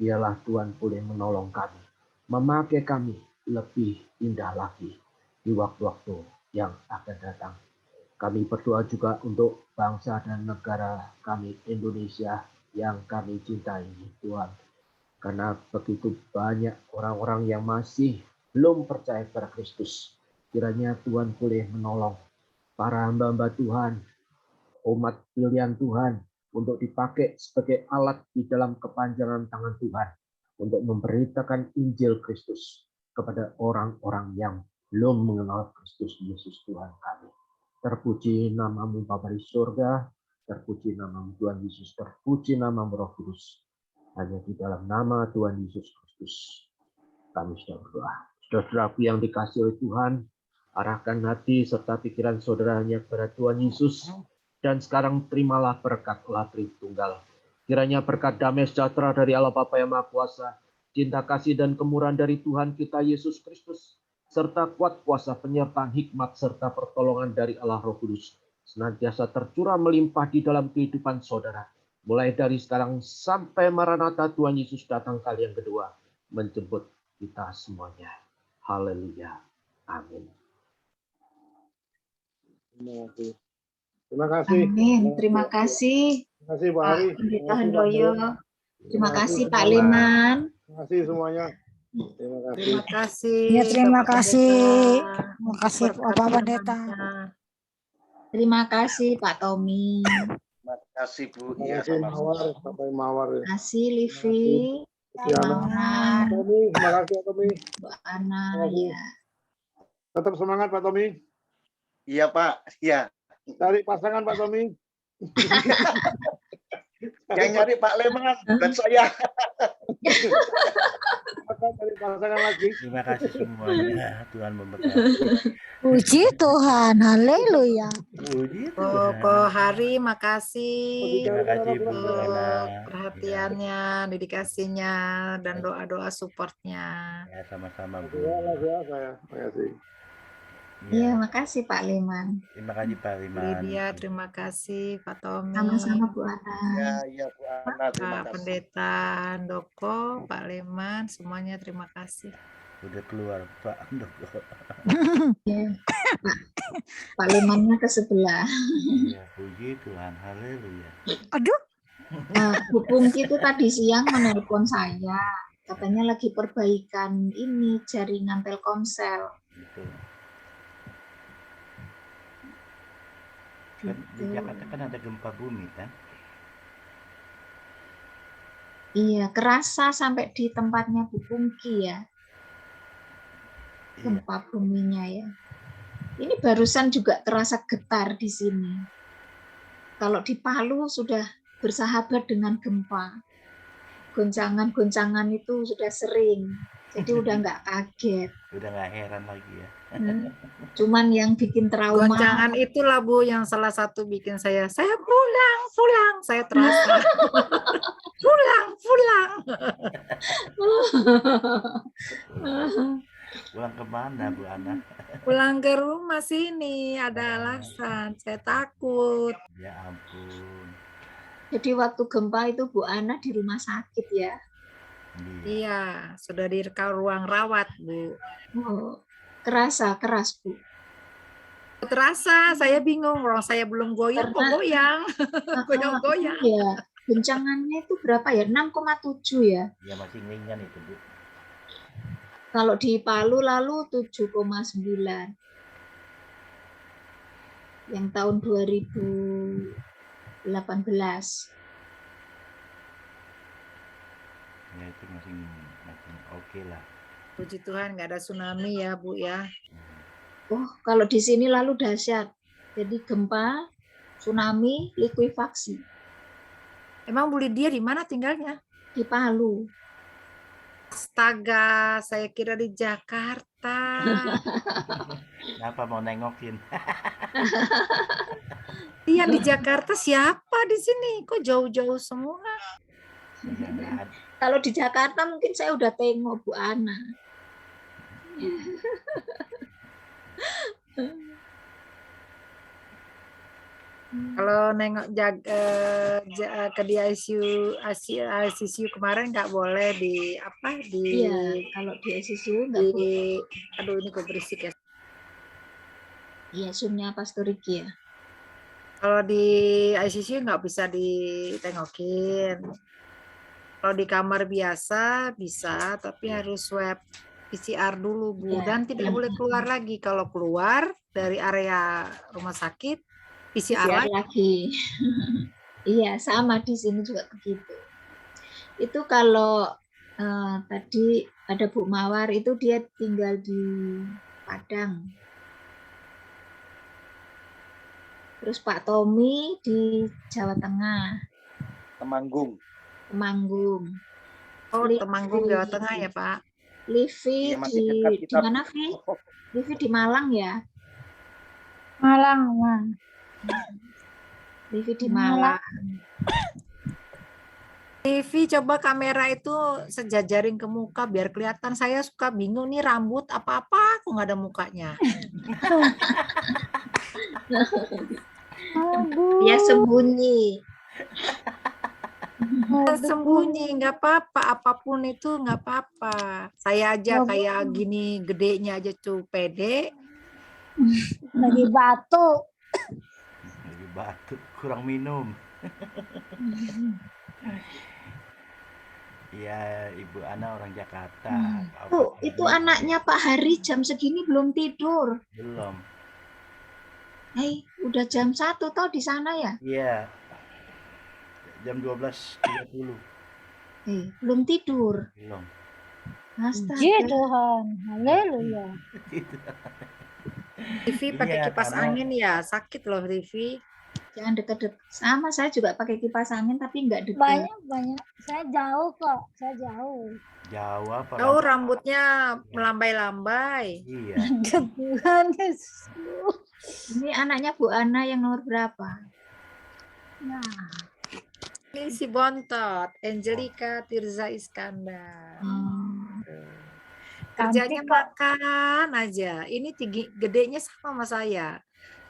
Speaker 7: biarlah Tuhan boleh menolong kami, memakai kami lebih indah lagi di waktu-waktu yang akan datang. Kami berdoa juga untuk bangsa dan negara kami Indonesia yang kami cintai Tuhan. Karena begitu banyak orang-orang yang masih belum percaya kepada Kristus. Kiranya Tuhan boleh menolong para hamba-hamba Tuhan, umat pilihan Tuhan, untuk dipakai sebagai alat di dalam kepanjangan tangan Tuhan, untuk memberitakan Injil Kristus kepada orang-orang yang belum mengenal Kristus Yesus Tuhan kami. Terpuji nama-Mu Bapa di surga, terpuji nama-Mu Tuhan Yesus, terpuji nama-Mu Roh Kudus. Hanya di dalam nama Tuhan Yesus Kristus kami sudah berdoa. Saudara-saudaraku yang dikasihi oleh Tuhan, arahkan hati serta pikiran saudaranya kepada Tuhan Yesus. Dan sekarang terimalah berkat Allah Tritunggal. Kiranya berkat damai sejahtera dari Allah Bapa yang Maha Kuasa, cinta kasih dan kemurahan dari Tuhan kita Yesus Kristus, serta kuat kuasa penyertaan hikmat serta pertolongan dari Allah Roh Kudus, senantiasa tercurah melimpah di dalam kehidupan saudara. Mulai dari sekarang sampai Maranatha Tuhan Yesus datang kali yang kedua, menjemput kita semuanya. Haleluya. Amin.
Speaker 1: Terima kasih.
Speaker 2: Amin. Terima kasih
Speaker 1: Terima kasih Pak
Speaker 2: Pak
Speaker 1: Hari.
Speaker 2: Pendeta
Speaker 1: Terima kasih, Pak
Speaker 2: Handoyo.
Speaker 1: Hari.
Speaker 2: Terima kasih Pak
Speaker 1: semuanya.
Speaker 2: Liman.
Speaker 1: Terima kasih semuanya. Terima kasih.
Speaker 6: Terima kasih.
Speaker 8: Ya, terima
Speaker 6: Bapak
Speaker 8: kasih.
Speaker 6: Pendeta.
Speaker 8: Terima kasih
Speaker 6: Berkat
Speaker 8: Bapak Pendeta.
Speaker 6: firman-Nya.
Speaker 2: Terima kasih Pak Tommy.
Speaker 4: Terima kasih Bu.
Speaker 1: Terima
Speaker 4: Iya,
Speaker 1: kasih
Speaker 4: sama-sama.
Speaker 1: Mawar, Bapak Mawar.
Speaker 2: Terima kasih Livi,
Speaker 1: Ya,
Speaker 2: Mauna,
Speaker 1: Tommy, terima kasih Pak Tommy.
Speaker 2: Bu Ana.
Speaker 1: Terima kasih.
Speaker 2: Ya.
Speaker 1: Tetap semangat Pak Tommy.
Speaker 4: Iya Pak. Iya.
Speaker 1: Cari pasangan Pak Tommy.
Speaker 4: Yang nyari Pak Leman dan saya.
Speaker 1: Cari Pasangan lagi.
Speaker 8: Terima kasih semuanya. Tuhan memberkati.
Speaker 9: Puji Tuhan, haleluya.
Speaker 8: Puji
Speaker 6: Koko
Speaker 8: Tuhan.
Speaker 6: Hari, makasih
Speaker 8: Terima kasih Bu
Speaker 6: untuk
Speaker 8: Ana.
Speaker 6: perhatiannya, dedikasinya, dan doa-doa supportnya.
Speaker 8: Ya, sama-sama Bu.
Speaker 1: Ya, saya. Terima kasih.
Speaker 2: Iya,
Speaker 8: Ya,
Speaker 2: makasih Pak Liman.
Speaker 8: terima kasih Pak Liman.
Speaker 6: Lydia, terima kasih. Pak Tommy,
Speaker 2: Sama-sama Bu Ana.
Speaker 4: Ya Bu Ana, terima
Speaker 6: Pak
Speaker 4: kasih.
Speaker 6: Pendeta Handoko, Pak Leman, semuanya terima kasih.
Speaker 8: Udah keluar Pak Handoko.
Speaker 2: Ya, Pak Limannya ke sebelah.
Speaker 8: Ya, puji Tuhan. Haleluya.
Speaker 9: Aduh,
Speaker 2: Bu Pungki itu tadi siang menelpon saya. Katanya lagi perbaikan ini jaringan Telkomsel.
Speaker 8: Betul. Kan di
Speaker 2: Gitu.
Speaker 8: Jakarta kan ada gempa bumi kan?
Speaker 2: Iya, kerasa sampai di tempatnya Bu Pungki ya,
Speaker 8: Iya.
Speaker 2: gempa buminya ya. Ini barusan juga terasa getar di sini. Kalau di Palu sudah bersahabat dengan gempa. Goncangan-goncangan itu sudah sering. Jadi udah nggak kaget.
Speaker 8: Udah nggak heran lagi ya.
Speaker 2: Cuman yang bikin trauma.
Speaker 6: Goncangan itulah Bu yang salah satu bikin saya pulang, saya terasa. pulang.
Speaker 8: Pulang kemana Bu Ana?
Speaker 6: Pulang ke rumah sini, ada alasan, saya takut.
Speaker 8: Ya ampun.
Speaker 2: Jadi waktu gempa itu Bu Ana di rumah sakit ya.
Speaker 8: Iya.
Speaker 6: Iya, sudah di ruang rawat Bu.
Speaker 2: Oh, keras Bu.
Speaker 6: Terasa, saya bingung, orang saya belum goyang, kok goyang. Goyang-goyang.
Speaker 2: Ya, goncangannya itu berapa ya? 6,7 ya.
Speaker 8: Ya masih ringan itu Bu.
Speaker 2: Kalau di Palu lalu 7,9. Yang tahun 2018.
Speaker 8: Ya itu masih oke lah.
Speaker 6: Puji Tuhan nggak ada tsunami ya Bu ya.
Speaker 2: Oh, kalau di sini lalu dahsyat. Jadi gempa, tsunami, likuifaksi
Speaker 6: Emang Bu Lydia di mana tinggalnya?
Speaker 2: di Palu.
Speaker 6: Astaga, saya kira di Jakarta.
Speaker 8: Kenapa mau nengokin?
Speaker 6: Iya di Jakarta siapa di sini? Kok jauh-jauh semua?
Speaker 8: Ya, nggak ada.
Speaker 2: Kalau di Jakarta mungkin saya udah tengok Bu Ana.
Speaker 6: Kalau nengok ke di ICU kemarin nggak boleh di apa di
Speaker 2: Iya, kalau di ICU nggak boleh.
Speaker 6: aduh ini kok berisik ya.
Speaker 2: Iya, Zoom-nya Pastor Riki ya.
Speaker 6: Kalau di ICU nggak bisa ditengokin. Kalau di kamar biasa bisa, tapi harus swab PCR dulu Bu,
Speaker 2: Ya,
Speaker 6: dan tidak boleh keluar lagi. Kalau keluar dari area rumah sakit PCR
Speaker 2: PCR
Speaker 6: lagi.
Speaker 2: lagi. Iya, sama di sini juga begitu. Itu kalau tadi ada Bu Mawar itu dia tinggal di Padang. Terus Pak Tommy di Jawa Tengah,
Speaker 4: Temanggung.
Speaker 2: Temanggung.
Speaker 6: Oh, Temanggung Jawa Tengah ya Pak.
Speaker 2: Livi
Speaker 4: Iya, masih dekat
Speaker 2: di
Speaker 4: kita.
Speaker 2: mana Vi? Livi di Malang ya.
Speaker 9: Malang, Mak.
Speaker 2: Livi di
Speaker 9: Malang.
Speaker 2: Malang.
Speaker 6: TV coba kamera itu sejajarin ke muka biar kelihatan. Saya suka bingung nih rambut apa-apa kok nggak ada mukanya.
Speaker 2: Dia sembunyi.
Speaker 6: Sembunyi nggak apa-apa, apapun itu nggak apa-apa. Saya aja kayak gini gedenya aja tuh pede.
Speaker 9: Lagi batuk.
Speaker 8: Lagi batuk, kurang minum. Iya, Ibu Ana orang Jakarta.
Speaker 2: Tuh, itu anaknya Pak Hari jam segini belum tidur.
Speaker 8: Belum.
Speaker 2: Hei, udah jam 1 toh di sana ya?
Speaker 8: Iya. Jam 12.30.
Speaker 2: Belum tidur.
Speaker 8: Belum.
Speaker 2: Astaga.
Speaker 9: Puji Tuhan, haleluya.
Speaker 6: TV pakai
Speaker 8: Iya,
Speaker 6: kipas
Speaker 8: karena-
Speaker 6: angin ya, sakit loh TV.
Speaker 2: Jangan deket-deket. Sama, saya juga pakai kipas angin tapi nggak deket.
Speaker 9: Banyak. Saya jauh kok. Saya jauh.
Speaker 8: Jauh apa?
Speaker 6: Tahu rambutnya melambai-lambai.
Speaker 8: Iya.
Speaker 9: Tuhan Yesus.
Speaker 2: Ini anaknya Bu Ana yang nomor berapa?
Speaker 9: Nah,
Speaker 6: Ini si Bontot, Angelica Tirza Iskandar. Kerjanya
Speaker 9: Cantik, kok.
Speaker 6: makan aja. Ini tinggi, gedenya sama saya.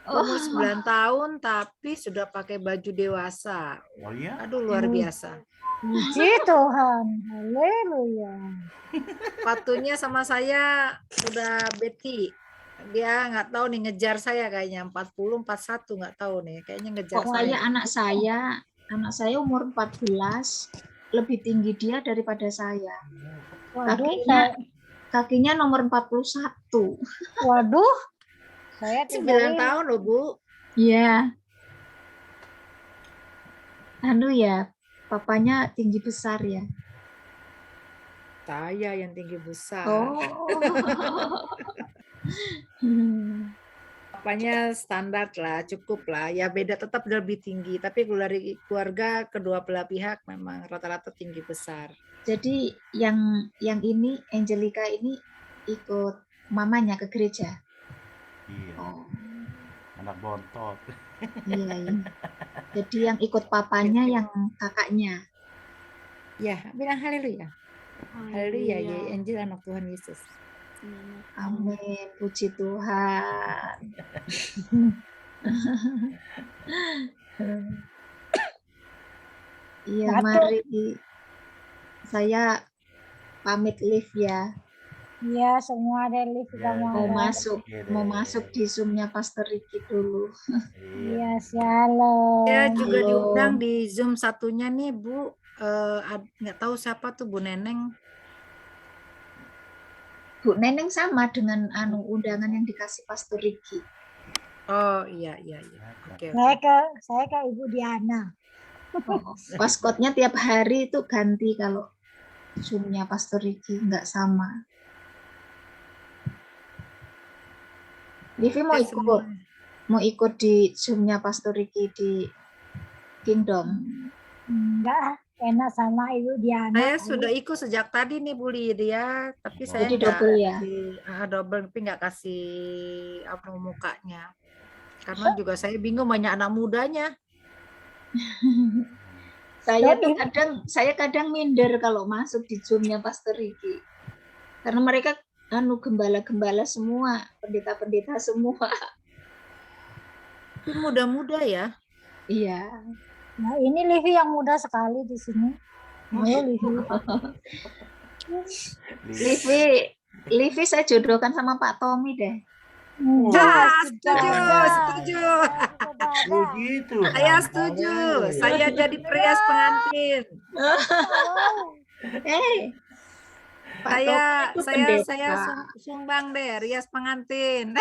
Speaker 6: Umur 9 tahun tapi sudah pakai baju dewasa.
Speaker 8: Oh iya?
Speaker 6: Aduh, luar biasa.
Speaker 9: puji Tuhan. Haleluya.
Speaker 6: Sepatunya sama saya udah Betty. Dia nggak tahu nih ngejar saya kayaknya 40, 41 nggak tahu nih. Kayaknya ngejar
Speaker 2: Kok kayak anak saya umur 14 lebih tinggi dia daripada saya.
Speaker 9: Waduh,
Speaker 2: Kakinya nomor 41.
Speaker 9: waduh. Saya
Speaker 6: 9 tahun loh, Bu.
Speaker 2: Iya. Anu ya, papanya tinggi besar ya.
Speaker 6: Saya yang tinggi besar.
Speaker 2: Oh.
Speaker 6: Papanya standar lah, cukup lah. Ya beda tetap lebih tinggi. Tapi kalau dari keluarga kedua belah pihak memang rata-rata tinggi besar.
Speaker 2: Jadi yang ini Angelica ini ikut mamanya ke gereja.
Speaker 8: Iya.
Speaker 2: Oh,
Speaker 8: Anak bontot.
Speaker 2: iya. Jadi yang ikut papanya yang kakaknya.
Speaker 6: Ya, bilang haleluya. Haleluya, ya Angel anak Tuhan Yesus.
Speaker 2: Amin, puji Tuhan. Iya, mari saya pamit live ya.
Speaker 9: Iya, semua ada lift
Speaker 8: Ya,
Speaker 2: Mau
Speaker 9: mau.
Speaker 2: masuk di Zoom-nya Pastor Ricky dulu.
Speaker 8: Iya.
Speaker 9: Iya, shalom.
Speaker 6: Saya juga
Speaker 2: Halo.
Speaker 6: diundang di Zoom satunya nih, Bu. Nggak tahu siapa tuh Bu Neneng.
Speaker 2: Bu Neneng sama dengan undangan yang dikasih Pastor Ricky.
Speaker 6: Oh iya. Oke.
Speaker 9: Saya ke Ibu Diana.
Speaker 2: Paskotnya tiap hari itu ganti kalau Zoom-nya Pastor Ricky nggak sama. Livi mau ikut di Zoom-nya Pastor Ricky di Kingdom.
Speaker 9: Enggak, enak sama Ibu Diana.
Speaker 6: Saya sudah ikut sejak tadi nih Bu Lydia, tapi saya
Speaker 2: Jadi
Speaker 6: nggak
Speaker 2: double ya?
Speaker 6: double tapi nggak kasih apa mukanya. Karena juga saya bingung banyak anak mudanya.
Speaker 2: Saya kadang minder kalau masuk di Zoom-nya Pastor Ricky. Karena mereka gembala-gembala semua, pendeta-pendeta semua.
Speaker 6: Tapi muda-muda ya.
Speaker 2: Iya.
Speaker 9: Nah, ini Livi yang muda sekali di sini. Halo Livi.
Speaker 2: Livi saya jodohkan sama Pak Tommy deh.
Speaker 9: Enggak,
Speaker 6: Setuju.
Speaker 8: Begitu.
Speaker 6: Saya setuju. Saya jadi prias pengantin.
Speaker 2: Pak Tommy itu pendeta.
Speaker 6: Saya sumbang deh rias pengantin.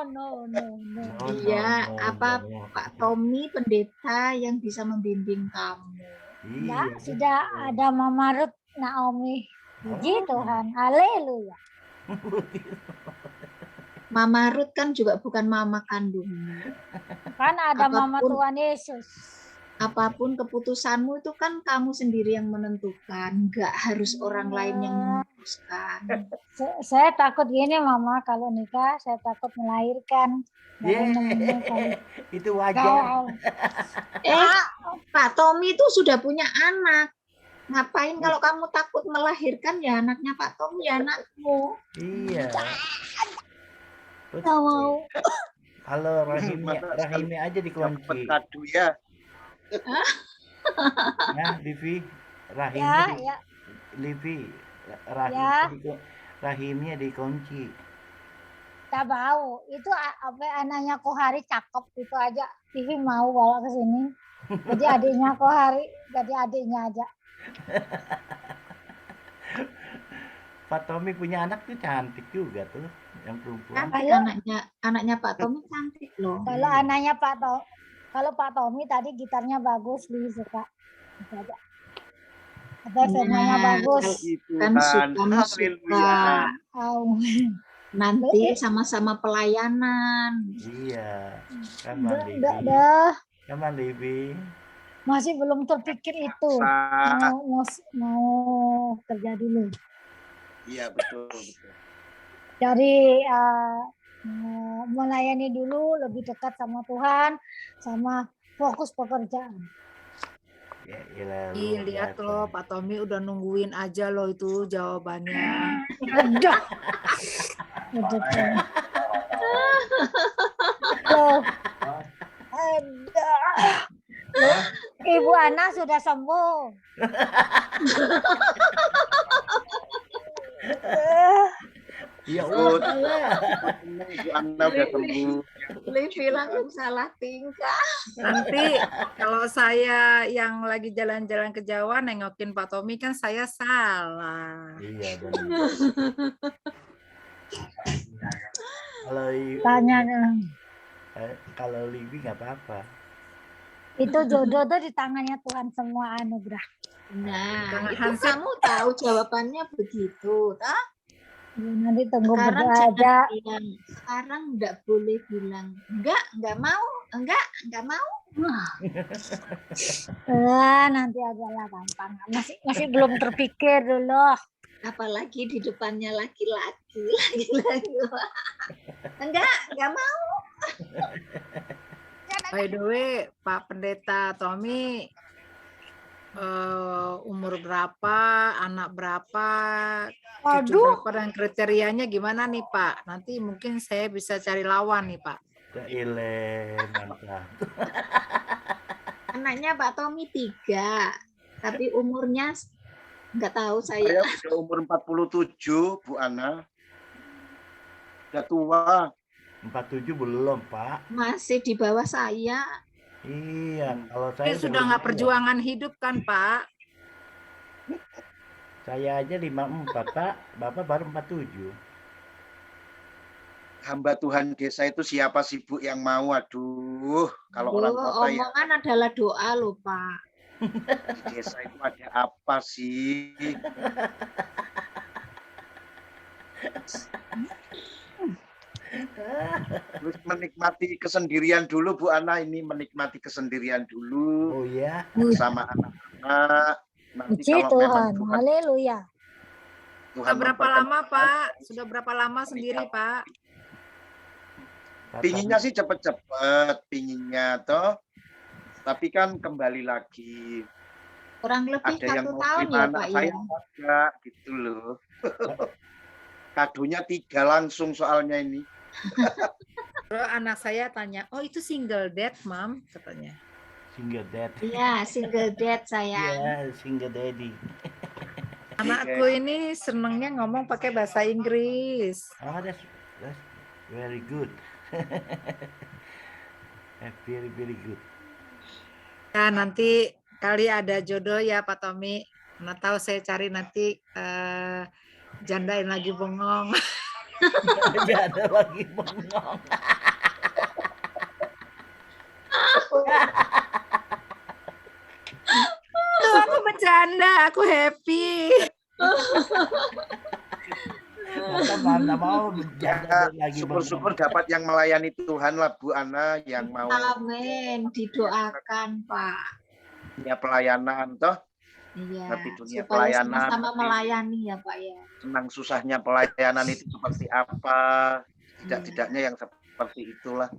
Speaker 9: No.
Speaker 2: Iya, Pak Tommy pendeta yang bisa membimbing kamu.
Speaker 9: Enggak, sudah ada Mama Ruth Naomi. Puji Tuhan. Haleluya.
Speaker 2: Mama Ruth kan juga bukan mama kandungmu.
Speaker 9: Kan ada Mama Tuhan Yesus.
Speaker 2: Apapun keputusanmu itu kan kamu sendiri yang menentukan, nggak harus orang lain yang memutuskan.
Speaker 9: Saya takut gini Mama, kalau nikah saya takut melahirkan.
Speaker 8: Itu wajar.
Speaker 2: Pak Tommy itu sudah punya anak. Ngapain kalau kamu takut melahirkan, ya anaknya Pak Tommy, ya anakmu.
Speaker 8: Iya.
Speaker 9: Nggak mau.
Speaker 8: Halo, rahimnya aja dikunci.
Speaker 4: Kado ya.
Speaker 8: Nah, Livi, rahimnya
Speaker 9: Ya.
Speaker 8: Livi, rahimnya dikunci.
Speaker 9: Tak mau. Itu anaknya Kohari cakep itu aja. Livi mau bawa ke sini. Jadi adiknya Kohari, jadi adiknya aja.
Speaker 8: Pak Tommy punya anak tuh cantik juga tuh, yang perempuan.
Speaker 2: Cantik anaknya Pak Tommy cantik loh.
Speaker 9: Kalau anaknya kalau Pak Tommy tadi gitarnya bagus, Livi suka. Itu aja. Ada semuanya bagus.
Speaker 2: Kan suka.
Speaker 9: Amin.
Speaker 2: Nanti sama-sama pelayanan.
Speaker 8: Iya. Come on, Livi.
Speaker 9: Dah,
Speaker 8: Come on, Livi.
Speaker 9: masih belum terpikir itu. Mau kerja dulu.
Speaker 4: Iya, betul, betul.
Speaker 9: Jadi melayani dulu, lebih dekat sama Tuhan, sama fokus pekerjaan.
Speaker 8: Ya, iyalah,
Speaker 6: Ih,
Speaker 8: luar
Speaker 6: lihat
Speaker 8: biasa.
Speaker 6: loh, Pak Tommy udah nungguin aja loh itu jawabannya.
Speaker 9: Aduh. Aduh. Loh. Aduh. Loh, Ibu Ana sudah sembuh.
Speaker 8: Ya
Speaker 4: Ikut.
Speaker 8: udah.
Speaker 4: Ibu Ana udah sembuh.
Speaker 2: Livi langsung salah tingkah.
Speaker 6: Nanti kalau saya yang lagi jalan-jalan ke Jawa nengokin Pak Tommy kan saya salah.
Speaker 8: Iya, benar. Kalau
Speaker 9: Tanya
Speaker 8: kalau Livi nggak apa-apa.
Speaker 9: itu jodoh tuh di tangannya Tuhan, semua anugerah.
Speaker 2: Nah,
Speaker 6: Kang
Speaker 2: itu
Speaker 6: Hansip.
Speaker 2: kamu tahu jawabannya begitu, toh?
Speaker 9: Ya, nanti tunggu
Speaker 2: Sekarang
Speaker 9: berdoa
Speaker 2: jangan
Speaker 9: aja.
Speaker 2: bilang, sekarang enggak boleh bilang enggak mau, enggak mau.
Speaker 9: Nanti aja lah gampang. Masih belum terpikir dulu.
Speaker 2: Apalagi di depannya laki-laki. Enggak mau.
Speaker 6: By the way, Pak Pendeta Tommy umur berapa, anak berapa, cucu
Speaker 9: Aduh.
Speaker 6: berapa, dan kriterianya gimana nih Pak? Nanti mungkin saya bisa cari lawan nih Pak.
Speaker 8: Ile, mantap.
Speaker 2: Anaknya Pak Tommy 3, tapi umurnya enggak tahu
Speaker 4: Saya
Speaker 2: saya.
Speaker 4: udah umur 47, Bu Ana. Udah tua.
Speaker 8: 47 belum, Pak.
Speaker 2: Masih di bawah saya.
Speaker 8: Iya, kalau saya
Speaker 6: Ini sudah nggak perjuangan hidup kan Pak?
Speaker 8: Saya aja 54, Pak. Bapak baru 47.
Speaker 4: Hamba Tuhan desa itu siapa sih, Bu, yang mau? Aduh, kalau orang
Speaker 2: Loh,
Speaker 4: kota ya
Speaker 2: omongan adalah doa loh, Pak.
Speaker 4: di desa itu ada apa sih? Terus menikmati kesendirian dulu, Bu Ana, ini menikmati kesendirian dulu
Speaker 8: Oh ya,
Speaker 4: bersama anak-anak. Nanti
Speaker 9: Puji
Speaker 4: kalau memang
Speaker 9: Tuhan. Haleluya.
Speaker 6: Sudah berapa lama Pak? Sudah berapa lama sendiri Pak?
Speaker 4: Pinginnya sih cepet-cepet, pinginnya toh. Tapi kan kembali lagi.
Speaker 2: Kurang lebih
Speaker 4: Ada yang
Speaker 2: 1
Speaker 4: mau
Speaker 2: tahun
Speaker 4: terima
Speaker 2: ya,
Speaker 4: anak
Speaker 2: Pak
Speaker 4: saya
Speaker 2: ya.
Speaker 4: enggak, gitu loh. Kadonya 3 langsung soalnya ini.
Speaker 6: Anak saya tanya, oh itu single dad, Mam, katanya.
Speaker 8: single dad.
Speaker 2: Iya, single dad sayang.
Speaker 8: Iya, single daddy.
Speaker 6: Anakku ini senengnya ngomong pakai bahasa Inggris.
Speaker 8: Oh, that's very good. Very, very good.
Speaker 6: Ya, nanti kali ada jodoh ya Pak Tommy. Mana tahu saya cari nanti jandain lagi bengong.
Speaker 8: Aja ada lagi bengong.
Speaker 6: Aku bercanda, aku happy.
Speaker 8: Mana mau jangan lagi
Speaker 4: Syukur-syukur dapat yang melayani Tuhan lah, Bu Ana, yang mau
Speaker 2: Amin, didoakan, Pak.
Speaker 4: punya pelayanan toh.
Speaker 2: Iya,
Speaker 4: Ngerti dunia
Speaker 2: supaya
Speaker 4: pelayanan,
Speaker 2: sama-sama
Speaker 4: ngerti
Speaker 2: melayani ya, Pak ya.
Speaker 4: senang susahnya pelayanan itu seperti apa. Tidak-tidaknya yang seperti itulah.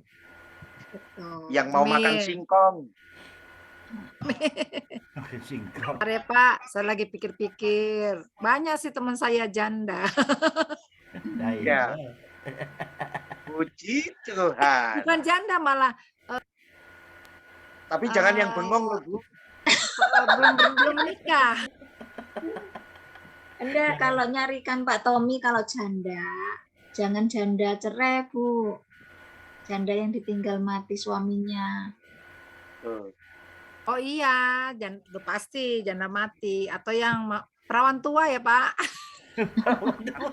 Speaker 2: Betul.
Speaker 4: Yang mau makan
Speaker 6: Amin.
Speaker 4: singkong.
Speaker 8: singkong.
Speaker 6: Bentar ya Pak, saya lagi pikir-pikir. Banyak sih teman saya janda.
Speaker 8: Nah,
Speaker 4: Ya. Puji Tuhan.
Speaker 6: Bukan janda malah
Speaker 4: Tapi jangan yang bengong loh, Bu.
Speaker 6: belum nikah.
Speaker 2: Enggak, kalau nyarikan Pak Tommy kalau janda, jangan janda cerai, Bu. Janda yang ditinggal mati suaminya.
Speaker 4: Tuh.
Speaker 6: Oh iya, udah pasti janda mati atau yang perawan tua ya Pak.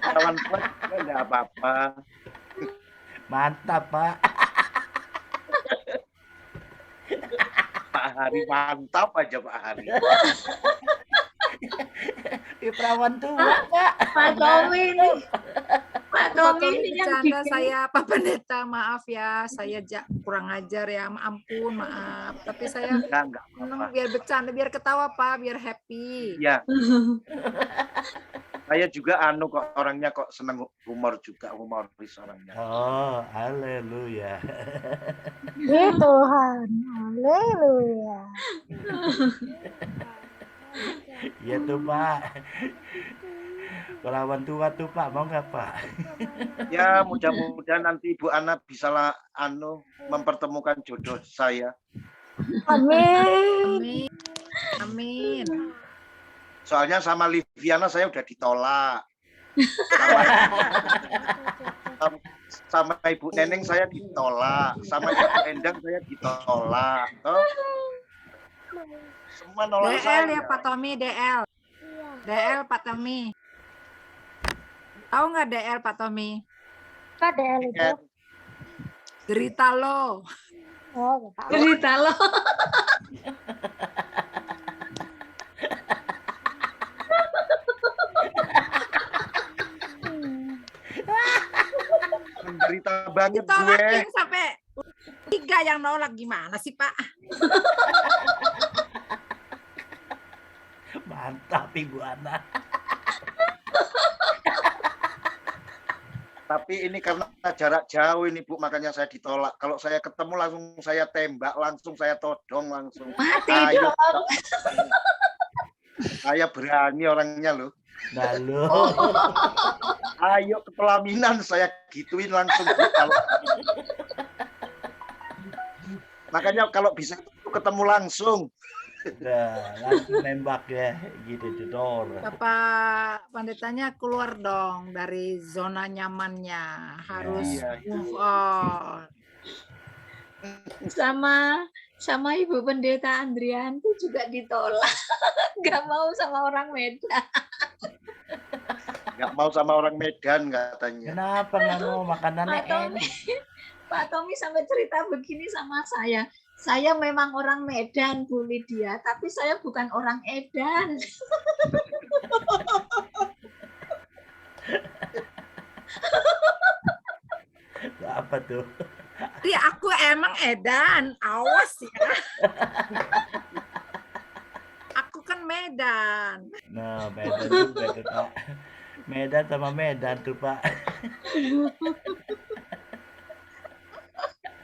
Speaker 4: Kawan tua enggak apa-apa.
Speaker 8: Mantap, Pak.
Speaker 4: Pak Hari mantap aja Pak Hari.
Speaker 8: Perawan tua, Pak.
Speaker 2: Pak Tommy ini, Pak Tommy ini yang
Speaker 6: bercanda,
Speaker 2: bikin
Speaker 6: saya Pak Pendeta, maaf ya, saya kurang ajar ya, ampun, maaf. Tapi saya
Speaker 4: Enggak
Speaker 6: seneng
Speaker 4: apa-apa.
Speaker 6: biar bercanda, biar ketawa Pak, biar happy.
Speaker 4: Ya, saya juga kok orangnya kok seneng humor juga, humoris orangnya.
Speaker 8: Oh, haleluya.
Speaker 9: Ya Tuhan, haleluya.
Speaker 8: Iya tuh Pak. Perawan tua tuh Pak, mau nggak Pak?
Speaker 4: Ya, mudah-mudahan nanti Ibu Ana bisa mempertemukan jodoh saya.
Speaker 9: Amin.
Speaker 6: Amin. Amin.
Speaker 4: Soalnya sama Liviana saya udah ditolak. Sama Ibu Neneng saya ditolak. Sama Ibu Endang saya ditolak. Oh. Semua nolak saya.
Speaker 6: DL ya Pak Tommy, DL. DL Pak Tommy. Tahu nggak DL Pak Tommy?
Speaker 9: Apa DL itu?
Speaker 6: Derita lo.
Speaker 9: Oh, Pak.
Speaker 2: cerita lo.
Speaker 4: Menderita banget gue.
Speaker 6: Ditolakin sampai 3 yang nolak, gimana sih Pak?
Speaker 8: Mantap Ibu Ana.
Speaker 4: Tapi ini karena jarak jauh ini Bu, makanya saya ditolak. Kalau saya ketemu langsung saya tembak, langsung saya todong langsung.
Speaker 2: Mati
Speaker 4: Ayo,
Speaker 2: dong.
Speaker 4: saya berani orangnya loh.
Speaker 8: Lalu.
Speaker 4: Ayo ke pelaminan saya gituin langsung. Makanya kalau bisa ketemu langsung.
Speaker 8: Udah, langsung nembak ya, gitu jedor.
Speaker 6: Bapak Pendetanya keluar dong dari zona nyamannya, harus
Speaker 4: Iya.
Speaker 6: move on.
Speaker 2: Sama Ibu Pendeta Andrianti juga ditolak. Nggak mau sama orang Medan.
Speaker 4: Nggak mau sama orang Medan katanya.
Speaker 8: Kenapa nggak mau makanannya
Speaker 2: Pak Tommy, Pak Tommy sampai cerita begini sama saya. Saya memang orang Medan, Bu Lydia, tapi saya bukan orang Edan.
Speaker 8: Apa tuh?
Speaker 6: Tapi aku emang edan, awas ya. Aku kan Medan.
Speaker 8: Nah, Medan juga tuh Pak. Medan sama Medan tuh Pak.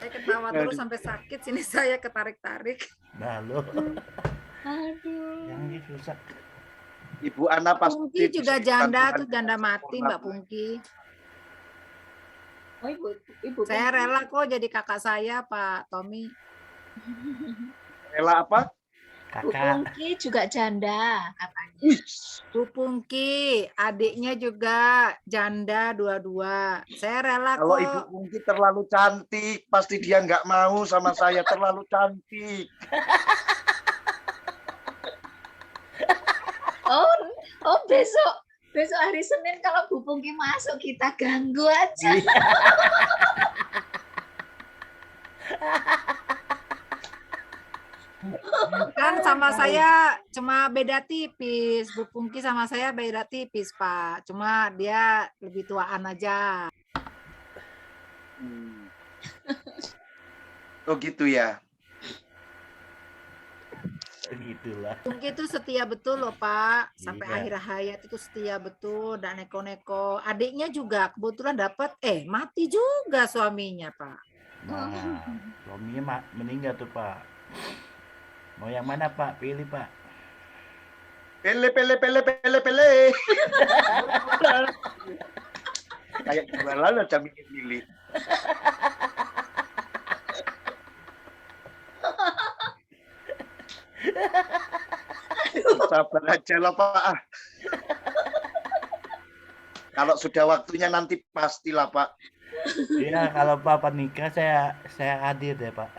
Speaker 6: Saya ketawa terus sampai sakit, sini saya ketarik-tarik.
Speaker 8: Nah lo,
Speaker 2: Aduh.
Speaker 8: yang ini susah.
Speaker 4: Ibu Ana pasti
Speaker 6: Pungki juga janda
Speaker 4: Tuhan
Speaker 6: tuh, janda mati Mbak Pungki.
Speaker 2: Oh, Ibu.
Speaker 6: Saya rela kok jadi kakak saya Pak Tommy.
Speaker 4: rela apa?
Speaker 2: Bu
Speaker 8: Kakak.
Speaker 2: Pungki juga janda katanya.
Speaker 6: Bu Pungki, adiknya juga janda dua-dua. Saya rela
Speaker 4: Kalau
Speaker 6: kok.
Speaker 4: Ibu Pungki terlalu cantik, pasti dia nggak mau sama saya, terlalu cantik.
Speaker 2: Oh besok hari Senin kalau Bu Pungki masuk kita ganggu aja.
Speaker 6: Kan sama saya cuma beda tipis. Bu Pungki sama saya beda tipis, Pak. Cuma dia lebih tuaan aja.
Speaker 4: Oh gitu ya.
Speaker 8: Gitulah.
Speaker 6: Pungki itu setia betul loh, Pak. Sampai
Speaker 8: Iya.
Speaker 6: akhir hayat itu setia betul, dan neko-neko. Adiknya juga kebetulan dapat mati juga suaminya, Pak.
Speaker 8: Nah, suaminya meninggal tuh Pak. Mau yang mana Pak? Pilih Pak.
Speaker 4: Pele. Kayak jualan aja milih. Sabar aja lah Pak. Kalau sudah waktunya nanti pastilah Pak.
Speaker 8: Iya, kalau Bapak nikah saya hadir deh Pak.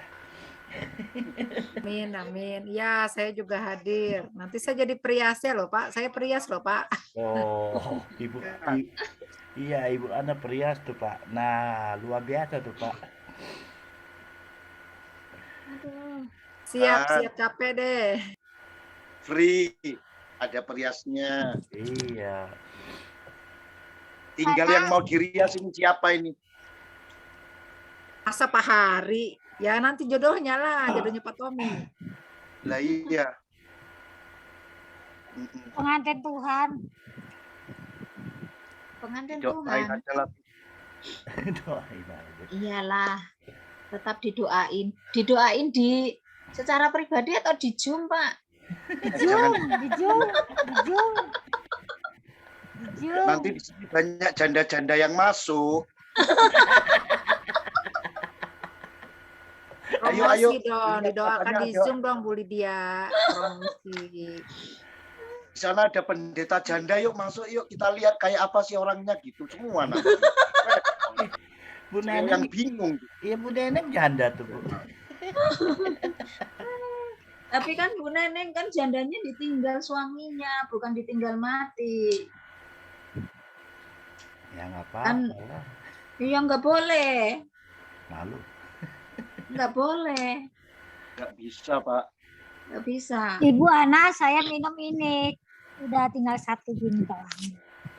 Speaker 6: Amin, amin. Ya, saya juga hadir. Nanti saya jadi periasnya loh, Pak. Saya perias loh, Pak.
Speaker 8: Oh, iya Ibu Ana perias tuh Pak. Nah, luar biasa tuh Pak.
Speaker 6: Siap capek deh.
Speaker 4: Free. Ada periasnya.
Speaker 8: Iya.
Speaker 4: Tinggal yang mau dirias ini siapa ini?
Speaker 6: Masa Pak Hari? Ya nanti jodohnya lah, jodohnya Pak Tommy.
Speaker 4: Lah iya.
Speaker 9: Pengantin Tuhan.
Speaker 2: Pengantin
Speaker 4: Doain
Speaker 2: Tuhan.
Speaker 4: aja lah.
Speaker 8: Doain aja.
Speaker 2: Iyalah, tetap didoain. Didoain secara pribadi atau di Zoom, Pak?
Speaker 9: Di Zoom.
Speaker 4: Nanti di sini banyak janda-janda yang masuk.
Speaker 6: Promosi dong,
Speaker 4: Lihat
Speaker 6: didoakan
Speaker 4: katanya
Speaker 6: di
Speaker 4: ada-
Speaker 6: Zoom dong Bu Lydia. Promosi.
Speaker 4: Di sana ada pendeta janda, yuk masuk yuk kita lihat kayak apa sih orangnya gitu semua nanti.
Speaker 8: Bu
Speaker 4: Saya yang
Speaker 8: Neneng,
Speaker 4: bingung.
Speaker 8: iya Bu Neneng janda tuh Bu.
Speaker 2: Tapi kan Bu Neneng kan jandanya ditinggal suaminya, bukan ditinggal mati.
Speaker 8: Ya nggak
Speaker 2: Kan-
Speaker 8: apa-apa lah.
Speaker 2: Iya nggak boleh,
Speaker 8: Malu.
Speaker 2: nggak boleh,
Speaker 4: Nggak bisa, Pak.
Speaker 2: nggak bisa.
Speaker 9: Ibu Ana, saya minum ini. Udah tinggal 1 bintang.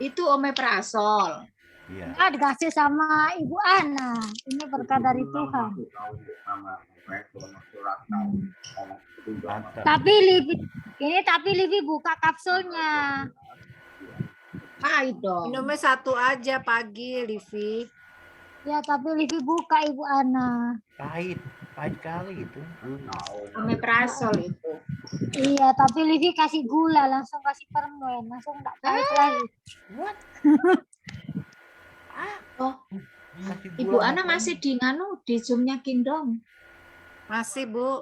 Speaker 2: Itu omeprazol.
Speaker 8: Iya.
Speaker 9: Ah, dikasih sama Ibu Ana. Ini berkat dari Tuhan.
Speaker 8: Mantap.
Speaker 9: Tapi Livi buka kapsulnya.
Speaker 2: Pahit dong.
Speaker 6: Minumnya 1 aja pagi, Livi.
Speaker 9: Ya, tapi Livi buka Ibu Ana.
Speaker 8: Pahit kali itu.
Speaker 2: Omeprazol itu.
Speaker 9: Iya, tapi Livi kasih gula, langsung kasih permen, langsung enggak pahit lagi.
Speaker 2: Oh,
Speaker 8: Kasih
Speaker 2: Ibu
Speaker 8: gula
Speaker 2: Ana
Speaker 8: apa
Speaker 2: masih di Zoom-nya Kingdom.
Speaker 6: Masih Bu,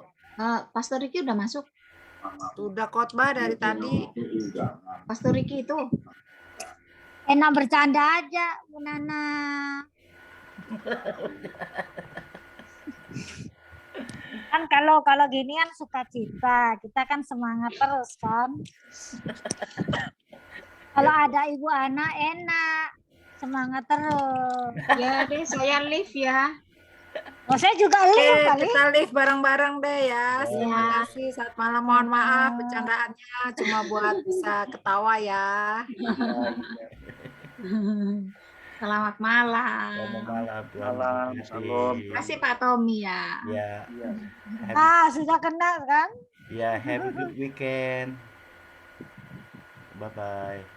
Speaker 2: Pastor Riki udah masuk.
Speaker 6: udah khotbah dari tadi.
Speaker 2: Pastor Riki itu.
Speaker 9: Enak bercanda aja, Bu Nana. Kan kalau gini kan sukacita, kita kan semangat terus kan. Kalau ada Ibu Ana enak, semangat terus.
Speaker 2: Ya deh, saya live ya.
Speaker 9: Oh, saya juga live
Speaker 6: Oke,
Speaker 9: kali.
Speaker 6: kita live bareng-bareng deh ya. Terima
Speaker 2: Ya.
Speaker 6: kasih. Saat malam mohon maaf bercandaannya cuma buat bisa ketawa ya.
Speaker 2: Selamat malam.
Speaker 8: Selamat malam. Tuhan
Speaker 4: Malam,
Speaker 8: memberkati.
Speaker 4: salam.
Speaker 2: Terima kasih Pak Tommy ya.
Speaker 8: Ya.
Speaker 9: Sudah kenal kan?
Speaker 8: Ya, have a good weekend. Bye bye.